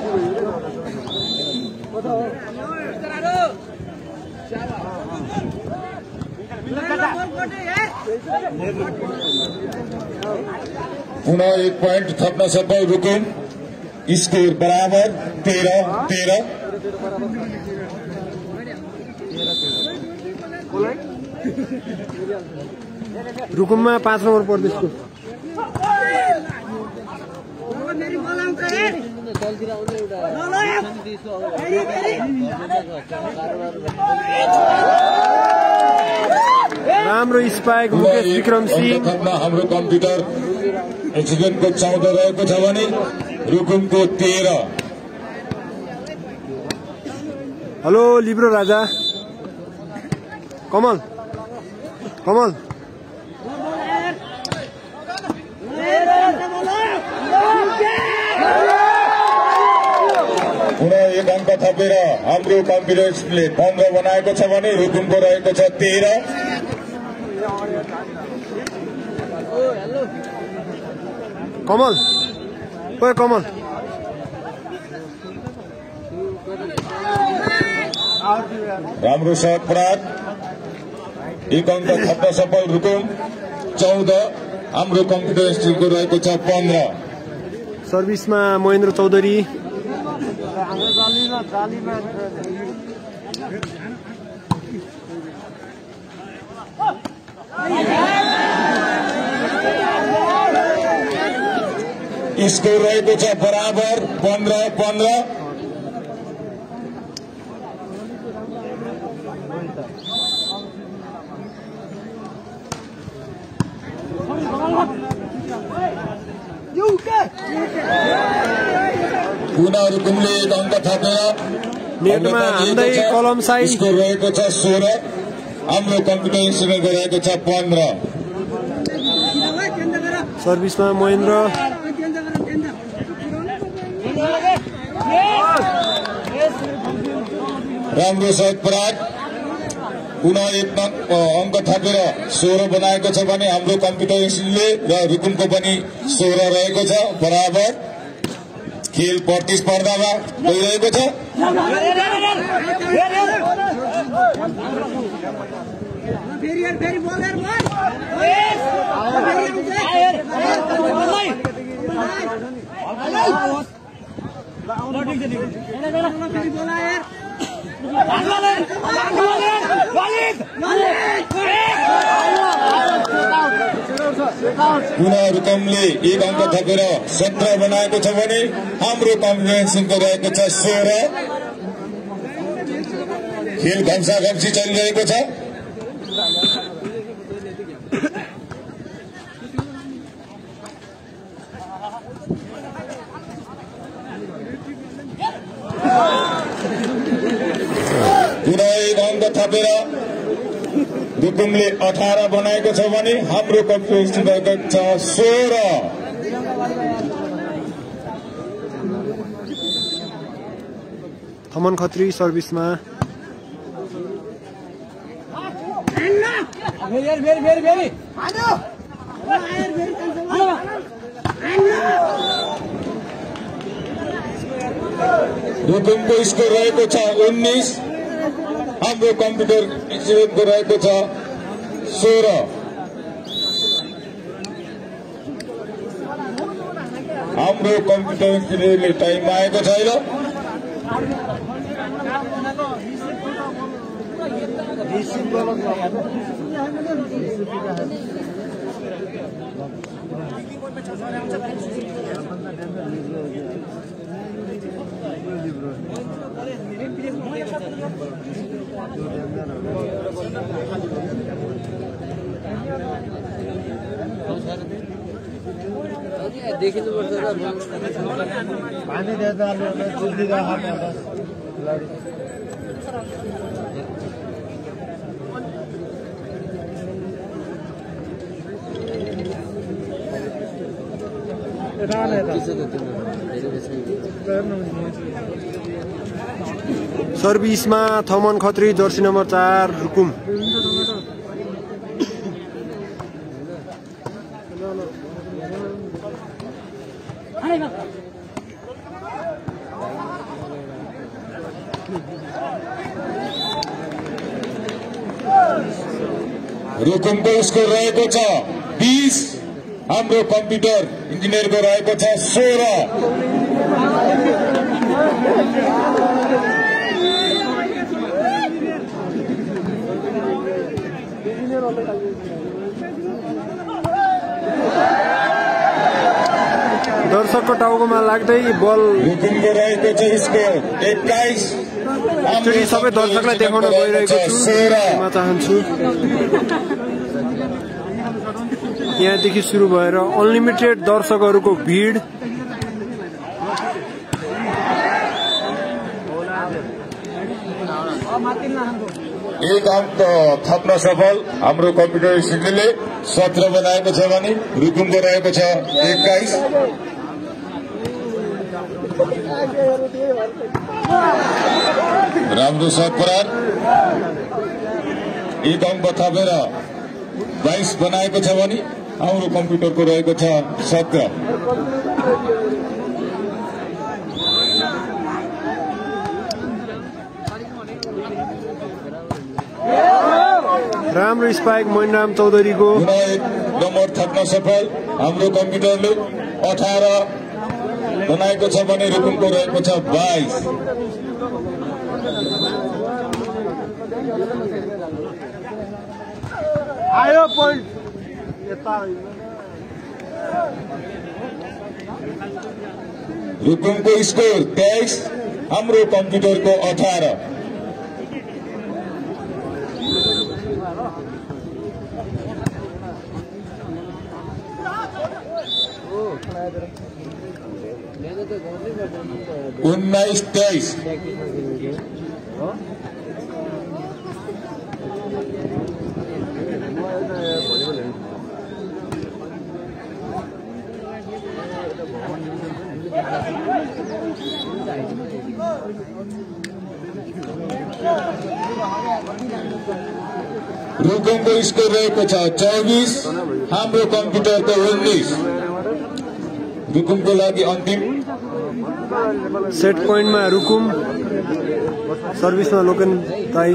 पुनः 1 पोइन्ट थप्न सफल रुकुम। स्कोर बराबर 13-13। रुकुममा 5 नम्बर प्रदेशको राम्रो स्पाइक मुकेश विक्रम सिंह। हाम्रो कम्प्युटर एक्सिडेन्टको 14 रहेको छ भने रुकुमको 13। हेलो लिब्रो राजा कमल कमल पुनः 1 अङ्क थपेर हाम्रो कम्प्युटरले 15 बनाएको छ भने रुकुमको रहेको छ 13। कमल ओए कमल राम्रो शट प्राप्त। 1 अङ्क थप्न सफल रुकुम 14। हाम्रो कम्प्युटर स्कुलको रहेको छ 15। सर्भिसमा महेन्द्र चौधरी। स्कोर रहेको छ बराबर 15-15। पुनः रुकुमले 1 अङ्क थपेर नेटमा हान्दै कलम साई। स्कोर रहेको छ 16। हाम्रो कम्प्युटर इन्स्टिट्युटको रहेको छ 15। सर्भिसमा महेन्द्र राम्रो शट प्राप्त। पुनः 1 अङ्क थपेर 16 बनाएको छ भने हाम्रो कम्प्युटर इन्स्टिट्युटले र रुकुमको पनि 16 रहेको छ बराबर। खेल प्रतिस्पर्धामा गइरहेको छ। पुनः रुकुमले 1 अङ्क थपेर 17 बनाएको छ भने हाम्रो कम्प्युटरको रहेको छ 16। खेल घम्साघम्सी चलिरहेको छ। पुनः 1 अङ्क थपेर रुकुमले 18 बनाएको छ भने हाम्रो कम्प्युटर रहेको छ 16। थमन खत्री सर्भिसमा रुकुमको स्कोर रहेको छ 19। हाम्रो कम्प्युटर इन्स्टिट्युटको रहेको छ 16। हाम्रो कम्प्युटर इन्स्टिट्युटले टाइम आएको छैन। सर्भिसमा थमन खत्री जर्सी नम्बर 4 रुकुम। रुकुमको स्कोर रहेको छ 20, हाम्रो कम्प्युटर इन्जिनियरको रहेको छ 16। दर्शकको टाउकोमा लाग्दै बल रुकुमको रहेको छ स्कोर 21। एकचोटि सबै दर्शकलाई देखाउन गइरहेको छु, म चाहन्छु। यहाँदेखि सुरु भएर अनलिमिटेड दर्शकहरूको भिड। एक अंक थप्न सफल हाम्रो कम्प्युटर स्टुडियोले 17 बनाएको छ भने रुकुमको रहेको छ 21। राम्रो शट प्रहार, एक अंक थपेर 22 बनाएको छ भने हाम्रो कम्प्युटरको रहेको छ 17। राम्रो स्पाइक मैनाम चौधरीको। नम्बर थप्न सफल हाम्रो कम्प्युटरले 18 बनाएको छ भने रुकुमको रहेको छ 22। आयो पोइन्ट रुकुमको स्कोर 23, हाम्रो कम्प्युटरको 18। उन्नाइस 23। रुकुमको स्कोर रहेको छ 24, हाम्रो कम्प्युटरको 19। रुकुमको लागि अन्तिम सेट पोइन्टमा रुकुम, सर्भिसमा लोकेन ताई।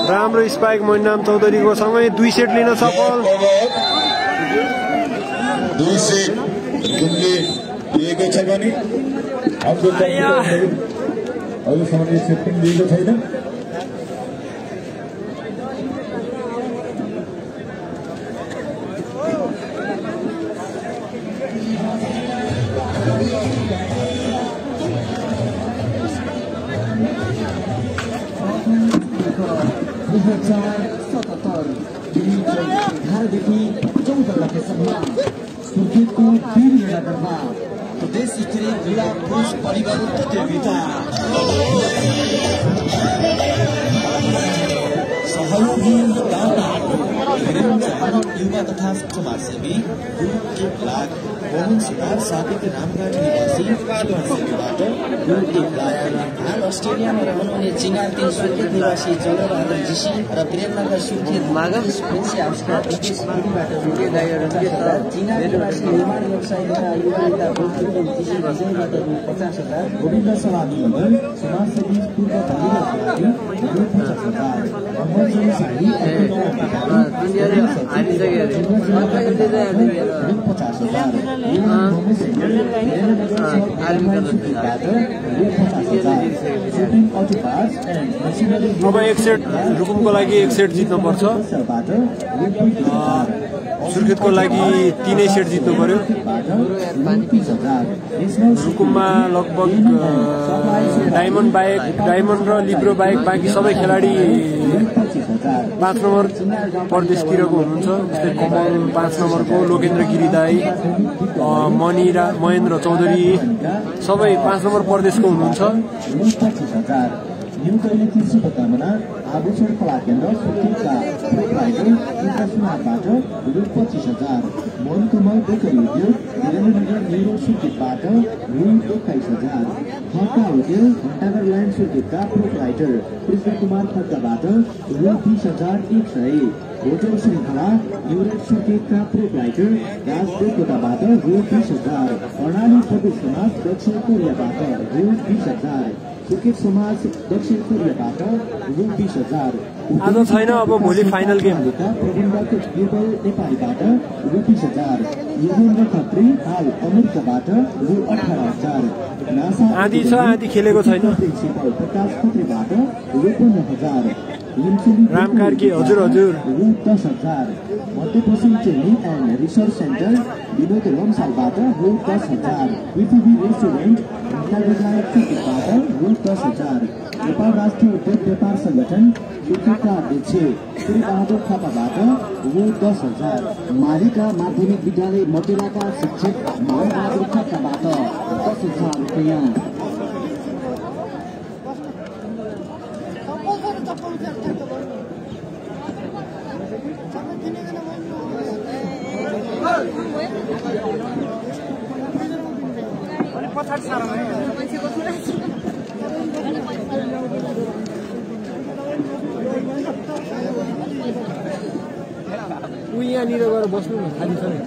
राम्रो स्पाइक मैनाम चौधरीको सँगै 2 सेट लिन सफल। 2 सेट रुकुमले लिएको छ भने हाम्रो कम्प्युटरले अहिलेसम्म सेट पनि लिएको छैन। प्रदेश स्तरीय जिल्ला पुरुष परिवार प्रतियोगिता सहयोगी युवा तथा समाजसेवी रु 1 लाख मोहन सुधार साबिक रामघाट निवासी सेवीबाट रु 1 लाख। हाल अस्ट्रेलियामा रहनुहुने चिनार 3 सुर्खेत निवासी चन्द्रबहादुर जीसी र प्रेमनगर सुर्खेत मागा फ्रेन्सी हाउसका विदेशबाट रु 1 लाख। चिनार निवासी निर्माण व्यवसायका युवा नेता बलदेव जीसी रजनीबाट रु 50,000। गोविन्द सलामी समाजसेवी पूर्व भनिरहेको रु 50,000। अब 1 सेट रुकुमको लागि 1 सेट जित्नुपर्छ। सुर्खेतको लागि 3 सेट जित्नु पर्यो। रुकुममा लगभग डायमन्ड र लिब्रो बाहेक बाँकी सबै खेलाडी 5 नम्बर प्रदेशतिरको हुनुहुन्छ। जस्तै कमल 5 नम्बरको, लोकेन्द्र गिरी दाई, महेन्द्र चौधरी सबै 5 नम्बर प्रदेशको हुनुहुन्छ। न्यू कहिले कृषिको कामना आभूषण कला केन्द्र सुर्खेतका प्रोप्राइटर इन्द्रकुमारबाट रु 25,000, मोहनकमल बेकरी उद्योग वीरेन्द्रनगर न्युरो सुर्खेतबाट रु 21,000, खड्का होटेल घण्टाघर ल्यान्ड सुर्खेतका प्रोप्राइटर कृष्णकुमार खड्काबाट रु 20,100, होटल श्रृङ्खला युरेट सुर्खेतका प्रोप्राइटर राज देवकोटाबाट रु 20,000, कर्णाली प्रदेश समाज दक्षिण कोरियाबाट रु 20,000, सुर्खेत समाज दक्षिण कोरियाबाट रु 20,000। आज छैन, अब भोलि फाइनल गेम। नेपालीबाट रु 20,000, योगेन्द्र खत्री हाल अमेरिकाबाट रु 18,000, आधी छ, आधी खेलेको छैन। प्रकाश खत्रीबाट रु 15,000, राम कार्की हजुर रु 10,000, Madhyapashchim training and research centre Binod लम्सालबाट रु 10,000, पृथ्वी रेस्टुरेन्ट सुर्खेतबाट रु 10,000, नेपाल राष्ट्रिय उद्योग व्यापार संगठन सुर्खेतका अध्यक्ष श्री बहादुर थापाबाट रु 10,000, मालिका माध्यमिक विद्यालय मोटेलाका शिक्षक मानबहादुर खड्काबाट 10,000 रुपैयाँ। यहाँनिर गएर बस्नु न, खाली छ नि।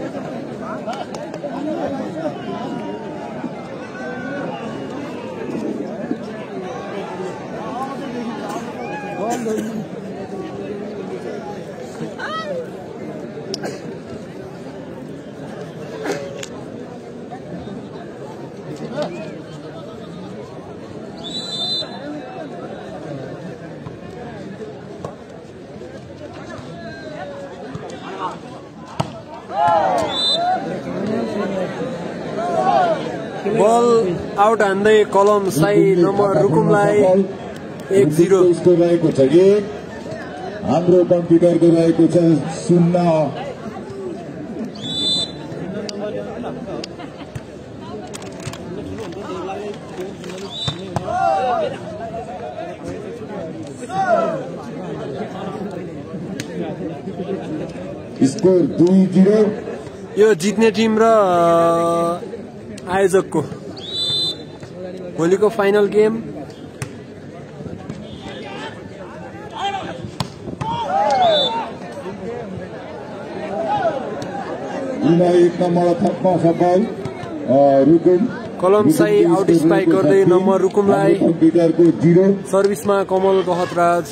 बल आउट हान्दै कलम साई नम्बर रुकुमलाई 1-0 रहेको छ कि हाम्रो कम्प्युटरको रहेको छ 0। स्कोर 2-0। यो जित्ने टिम र आयोजकको भोलिको फाइनल गेम। कलमसाई आउट स्पाइक गर्दै नम्बर रुकुमलाई, सर्भिसमा कमल गहतराज।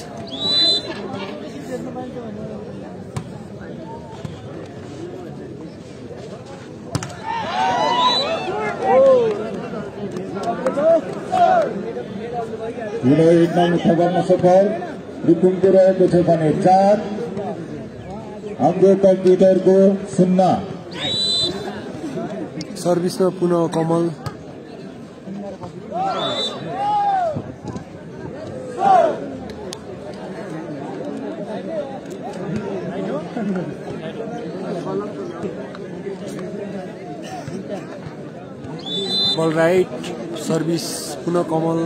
एक नाम गर्न सफल, रुकुमको रहेको छ भने 4, हाम्रो कम्प्युटरको 0। सर्भिसमा पुनः कमल। बल राइट, सर्भिस पुनः कमल।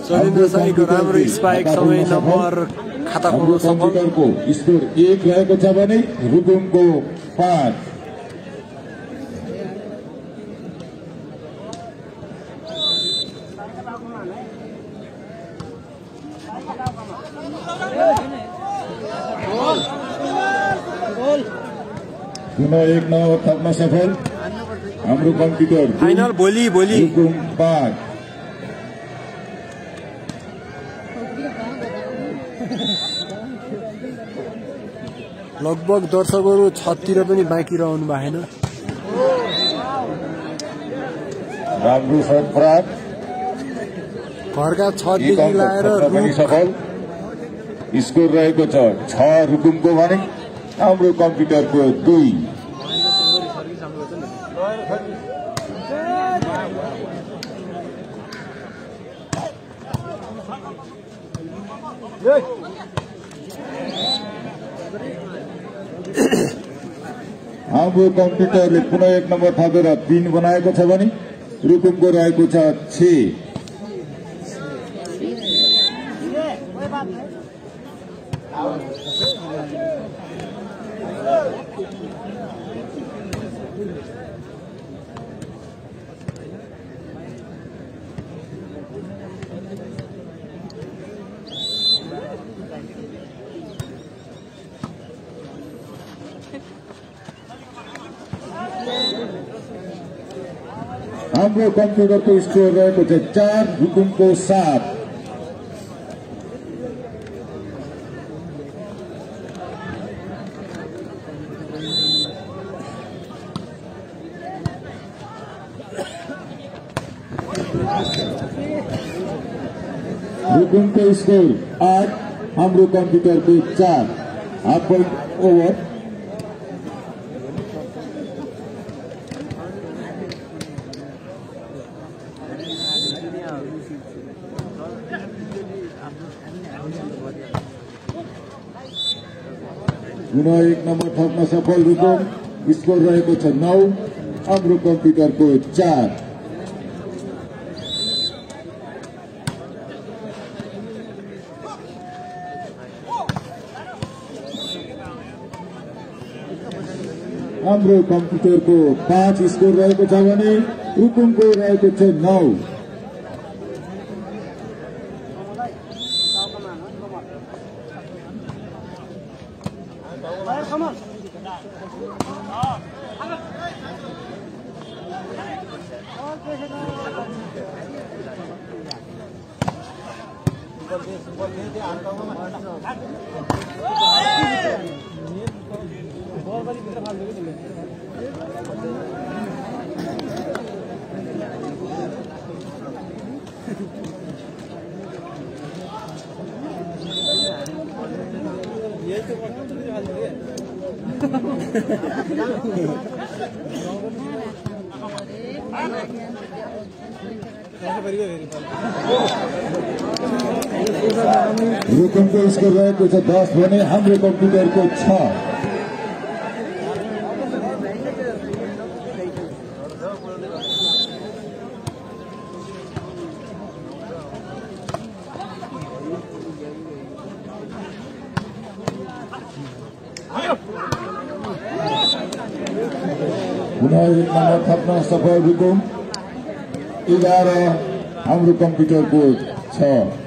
शैलेन्द्र साईको राम्रो स्पाइक समय नम्बर खाता खोल्न सफल। स्कोर 1 रहेको छ भने रुकुमको 5। पुनः 1 नम्बर थप्न सफल हाम्रो कम्प्युटर। फाइनल भोलि रुकुम 5। लगभग दर्शकहरू छततिर पनि बाँकी रहनु भएन। राम्रो शट प्राप्त, घरका छतदेखि लाएर स्कोर रहेको छ 6 रुकुमको भने हाम्रो कम्प्युटरको 2। हाम्रो कम्प्युटरले पुनः 1 नम्बर थपेर 3 बनाएको छ भने रुकुमको रहेको छ 6। हाम्रो कम्प्युटरको स्कोर रहेको छ 4 रुकुमको 7। रुकुमको स्कोर 8, हाम्रो कम्प्युटरको 4। Half point over. पुनः 1 नम्बर थप्न सफल रुकुम, स्कोर रहेको छ 9, हाम्रो कम्प्युटरको 4। हाम्रो कम्प्युटरको 5 स्कोर रहेको छ भने रुकुमको रहेको छ 9। रुकुमको स्कोर रहेको छ 10 भने हाम्रो कम्प्युटरको 6। पुनः 1 नम्बर थप्न सफल रुकुम 11, हाम्रो कम्प्युटरको 6।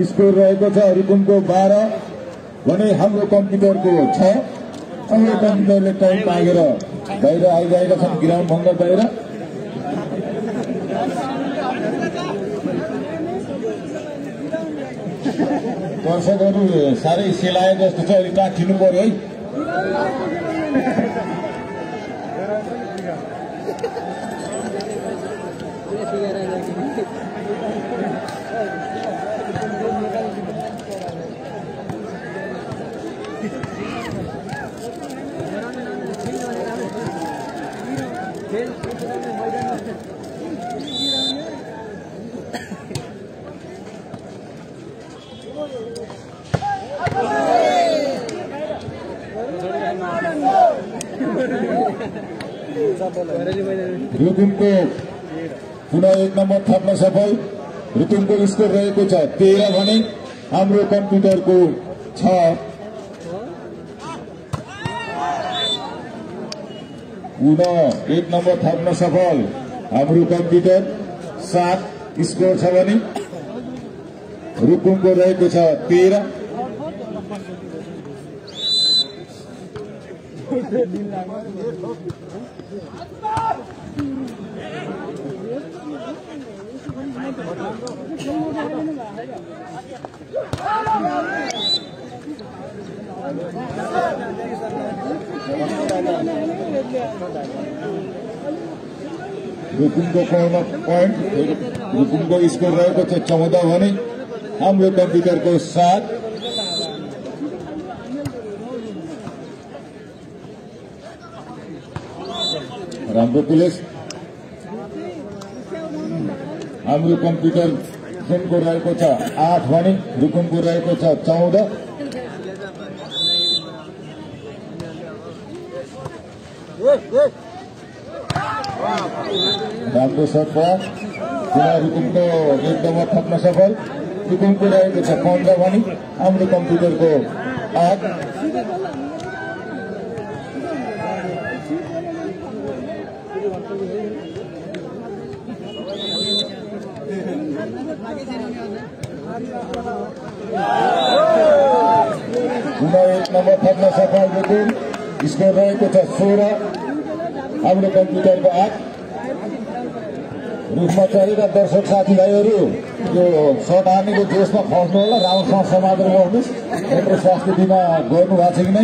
स्कोर रहेको छ रुकुमको 12 भने हाम्रो कम्प्युटरको 6। हाम्रो कम्प्युटरले टाइम मागेर बाहिर आइरहेका छन् ग्राउन्ड भङ्ग बाहिर। दर्शकहरू साह्रै सेलाए जस्तो छ, अलिक टाढिनु पर्यो है। रुकुमको पुनः 1 नम्बर थप्न सफल, रुकुमको स्कोर रहेको छ 13 भने हाम्रो कम्प्युटरको 6। पुनः 1 नम्बर थप्न सफल, हाम्रो कम्प्युटर 7 स्कोर छ भने रुकुमको रहेको छ 13। रुकुमको पोइन्ट रुकुमको स्कोर रहेको छ 14 भने हाम्रो कम्प्युटरको 7 राम्रो प्लेस हाम्रो कम्प्युटर जुनको रहेको छ 8 भने रुकुमको रहेको छ 14 राम्रो शट पुनः रुकुमको 1 नम्बर थप्न सफल रुकुमको रहेको छ 15 भने हाम्रो कम्प्युटरको 8 पुनः 1 नम्बर थप्न सफल रुकुम स्कोर रहेको छ 16 हाम्रो कम्प्युटरको 8 रूपमा चलेका दर्शक साथीभाइहरू यो सर्ट हार्नेको जोसमा खस्नु होला राम्रोसँग समाधान गर्नुहोस् यत्रो संस्कृतिमा गर्नु भएको छ कि नै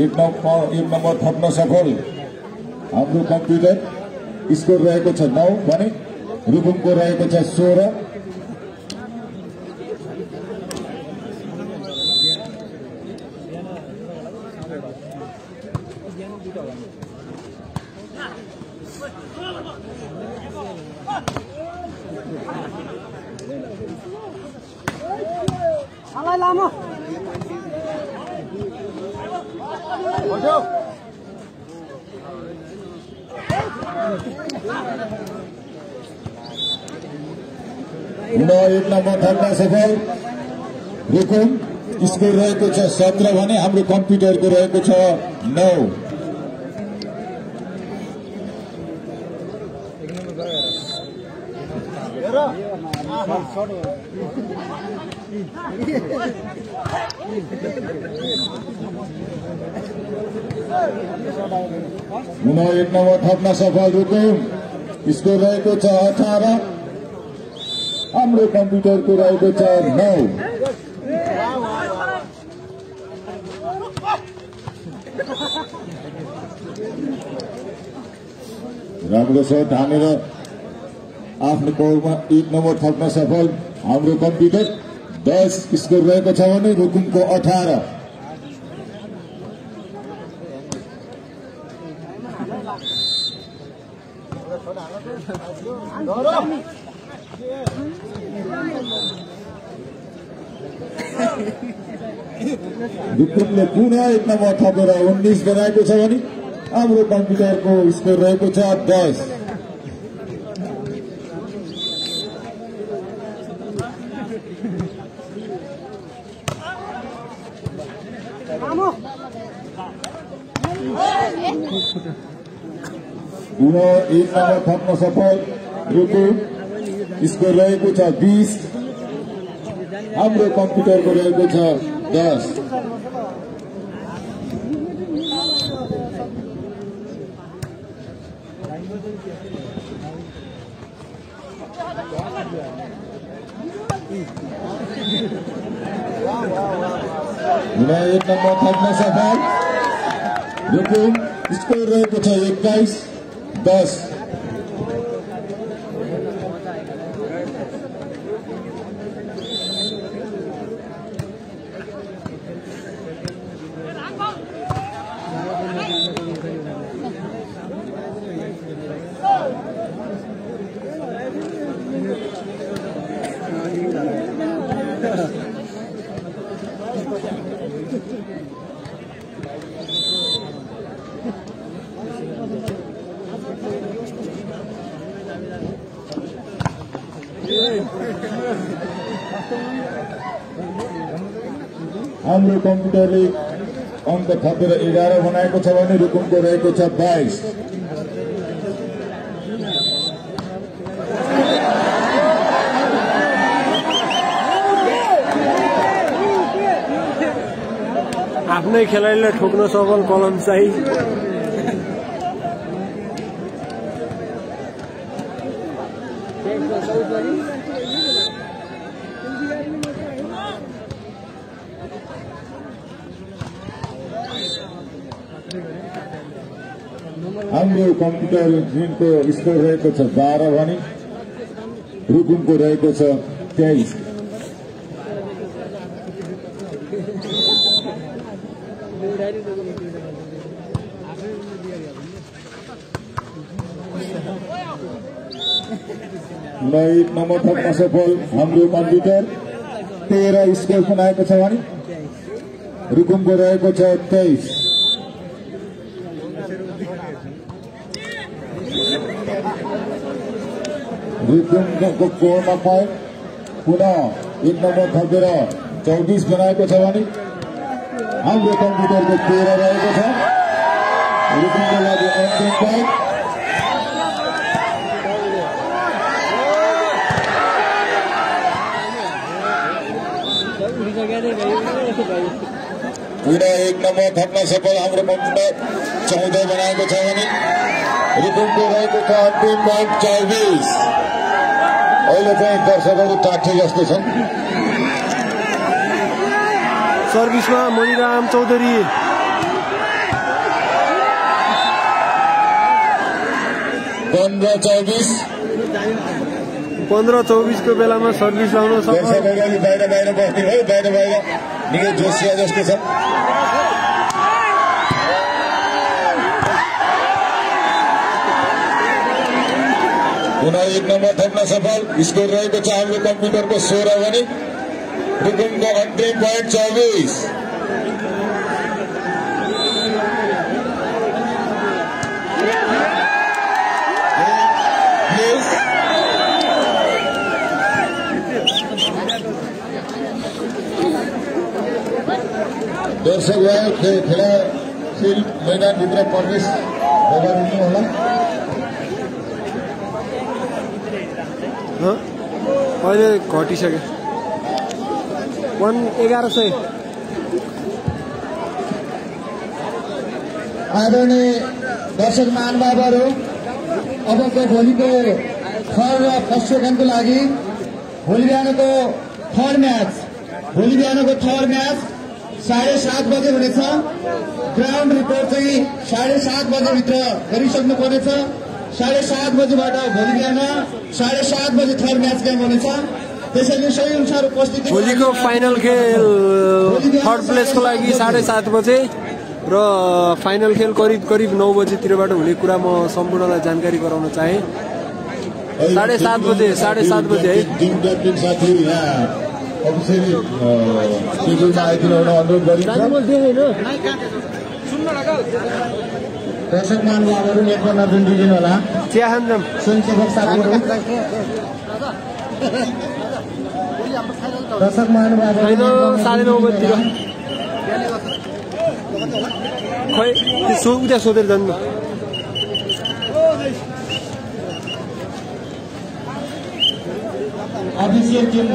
एक नम्बर थप्न सफल हाम्रो कम्प्युटर स्कोर रहेको छ 9 भने रुकुमको रहेको छ 16 एक नम्बर थप्न सफल रुकुम स्कोर रहेको छ 17 भने हाम्रो कम्प्युटरको रहेको छ 9 एक नम्बर थप्न सफल रुकुम स्कोर रहेको छ 18 हाम्रो कम्प्युटरको रहेको छ 9 राम्रो शट हानेर आफ्नो कोरमा 1 नम्बर थप्न सफल हाम्रो कम्प्युटर 10 स्कोर रहेको छ भने रुकुमको 18 रुकुमले पुनः 1 नम्बर थपेर 19 बनाएको छ भने हाम्रो कम्प्युटरको स्कोर रहेको छ 10 पुनः 1 नम्बर थप्न सफल रुकुम स्कोर रहेको छ 20 हाम्रो कम्प्युटरको रहेको छ 10 पुनः 1 नम्बर थप्न सफल रुकुम स्कोर रहेको छ 21 10 हाम्रो कम्प्युटरले अङ्क थपेर 11 बनाएको छ भने रुकुमको रहेको छ 22 आफ्नै खेलाडीलाई ठोक्न सफल कलम चाहिँ हाम्रो कम्प्युटर जुनको स्कोर रहेको छ 12 भने रुकुमको रहेको छ 23। एक नम्बर थप्न सफल हाम्रो कम्प्युटर 13 स्कोर बनाएको छ भने रुकुमको रहेको छ 23। रुकुमको कोरमा पाए पुनः 1 नम्बर थपेर 24 बनाएको छ भने हाम्रो कम्प्युटरको 13 रहेको छ। रुकुमको लागि अन्तिम पोइन्ट। पुनः 1 नम्बर थप्न सफल हाम्रो कम्प्युटर 14 बनाएको छ भने रुकुमको रहेको छ अन्तिम पोइन्ट 24। अहिले चाहिँ दर्शकहरू टाठी जस्तो छन्। सर्भिसमा मणिराम चौधरी 15-24 को बेलामा सर्भिस लाउन सक्छ। दर्शकहरू बाहिर बस्ने भयो, बाहिर निकै जोसिया जस्तो छ। पुनः 1 नम्बर थप्न सफल स्कोर रहेको छ हाम्रो कम्प्युटरको 16 भने रुकुमको अन्तिम पोइन्ट 24। दर्शकहरू खेला मैदानभित्र प्रवेश गरिदिनु होला। अहिले घटिसक्यो 1100। आदरणीय दर्शक महानुभावहरू, अबको भोलिको थर्ड र फर्स्ट सेकन्डको लागि भोलि बिहानको थर्ड म्याच 7:30 बजे हुनेछ। ग्राउन्ड रिपोर्ट चाहिँ 7:30 बजेभित्र गरिसक्नु पर्नेछ। 7:30 बजेबाट भोलि बिहान 7:30 बजे थर्ड म्याच गेम हुनेछ। त्यसैले सही अनुसार उपस्थित भोलिको फाइनल खेल थर्ड प्लेसको लागि 7:30 बजे र फाइनल खेल करिब 9 बजेतिरबाट हुने कुरा म सम्पूर्णलाई जानकारी गराउन चाहे। 7:30 बजे है। टिम क्याप्टेन साथी यहाँ अफिसियली स्टेडियममा आइदिनु अनुरोध गरिन्छ। दर्शक महानुभावहरू नेटमा नजुन दिनु होला। चिया खान्छौँ स्वयंसेवक साथीहरू, दर्शक महानुभावहरू 9:30 बजेतिर खै उता सोधेर जानु। Official team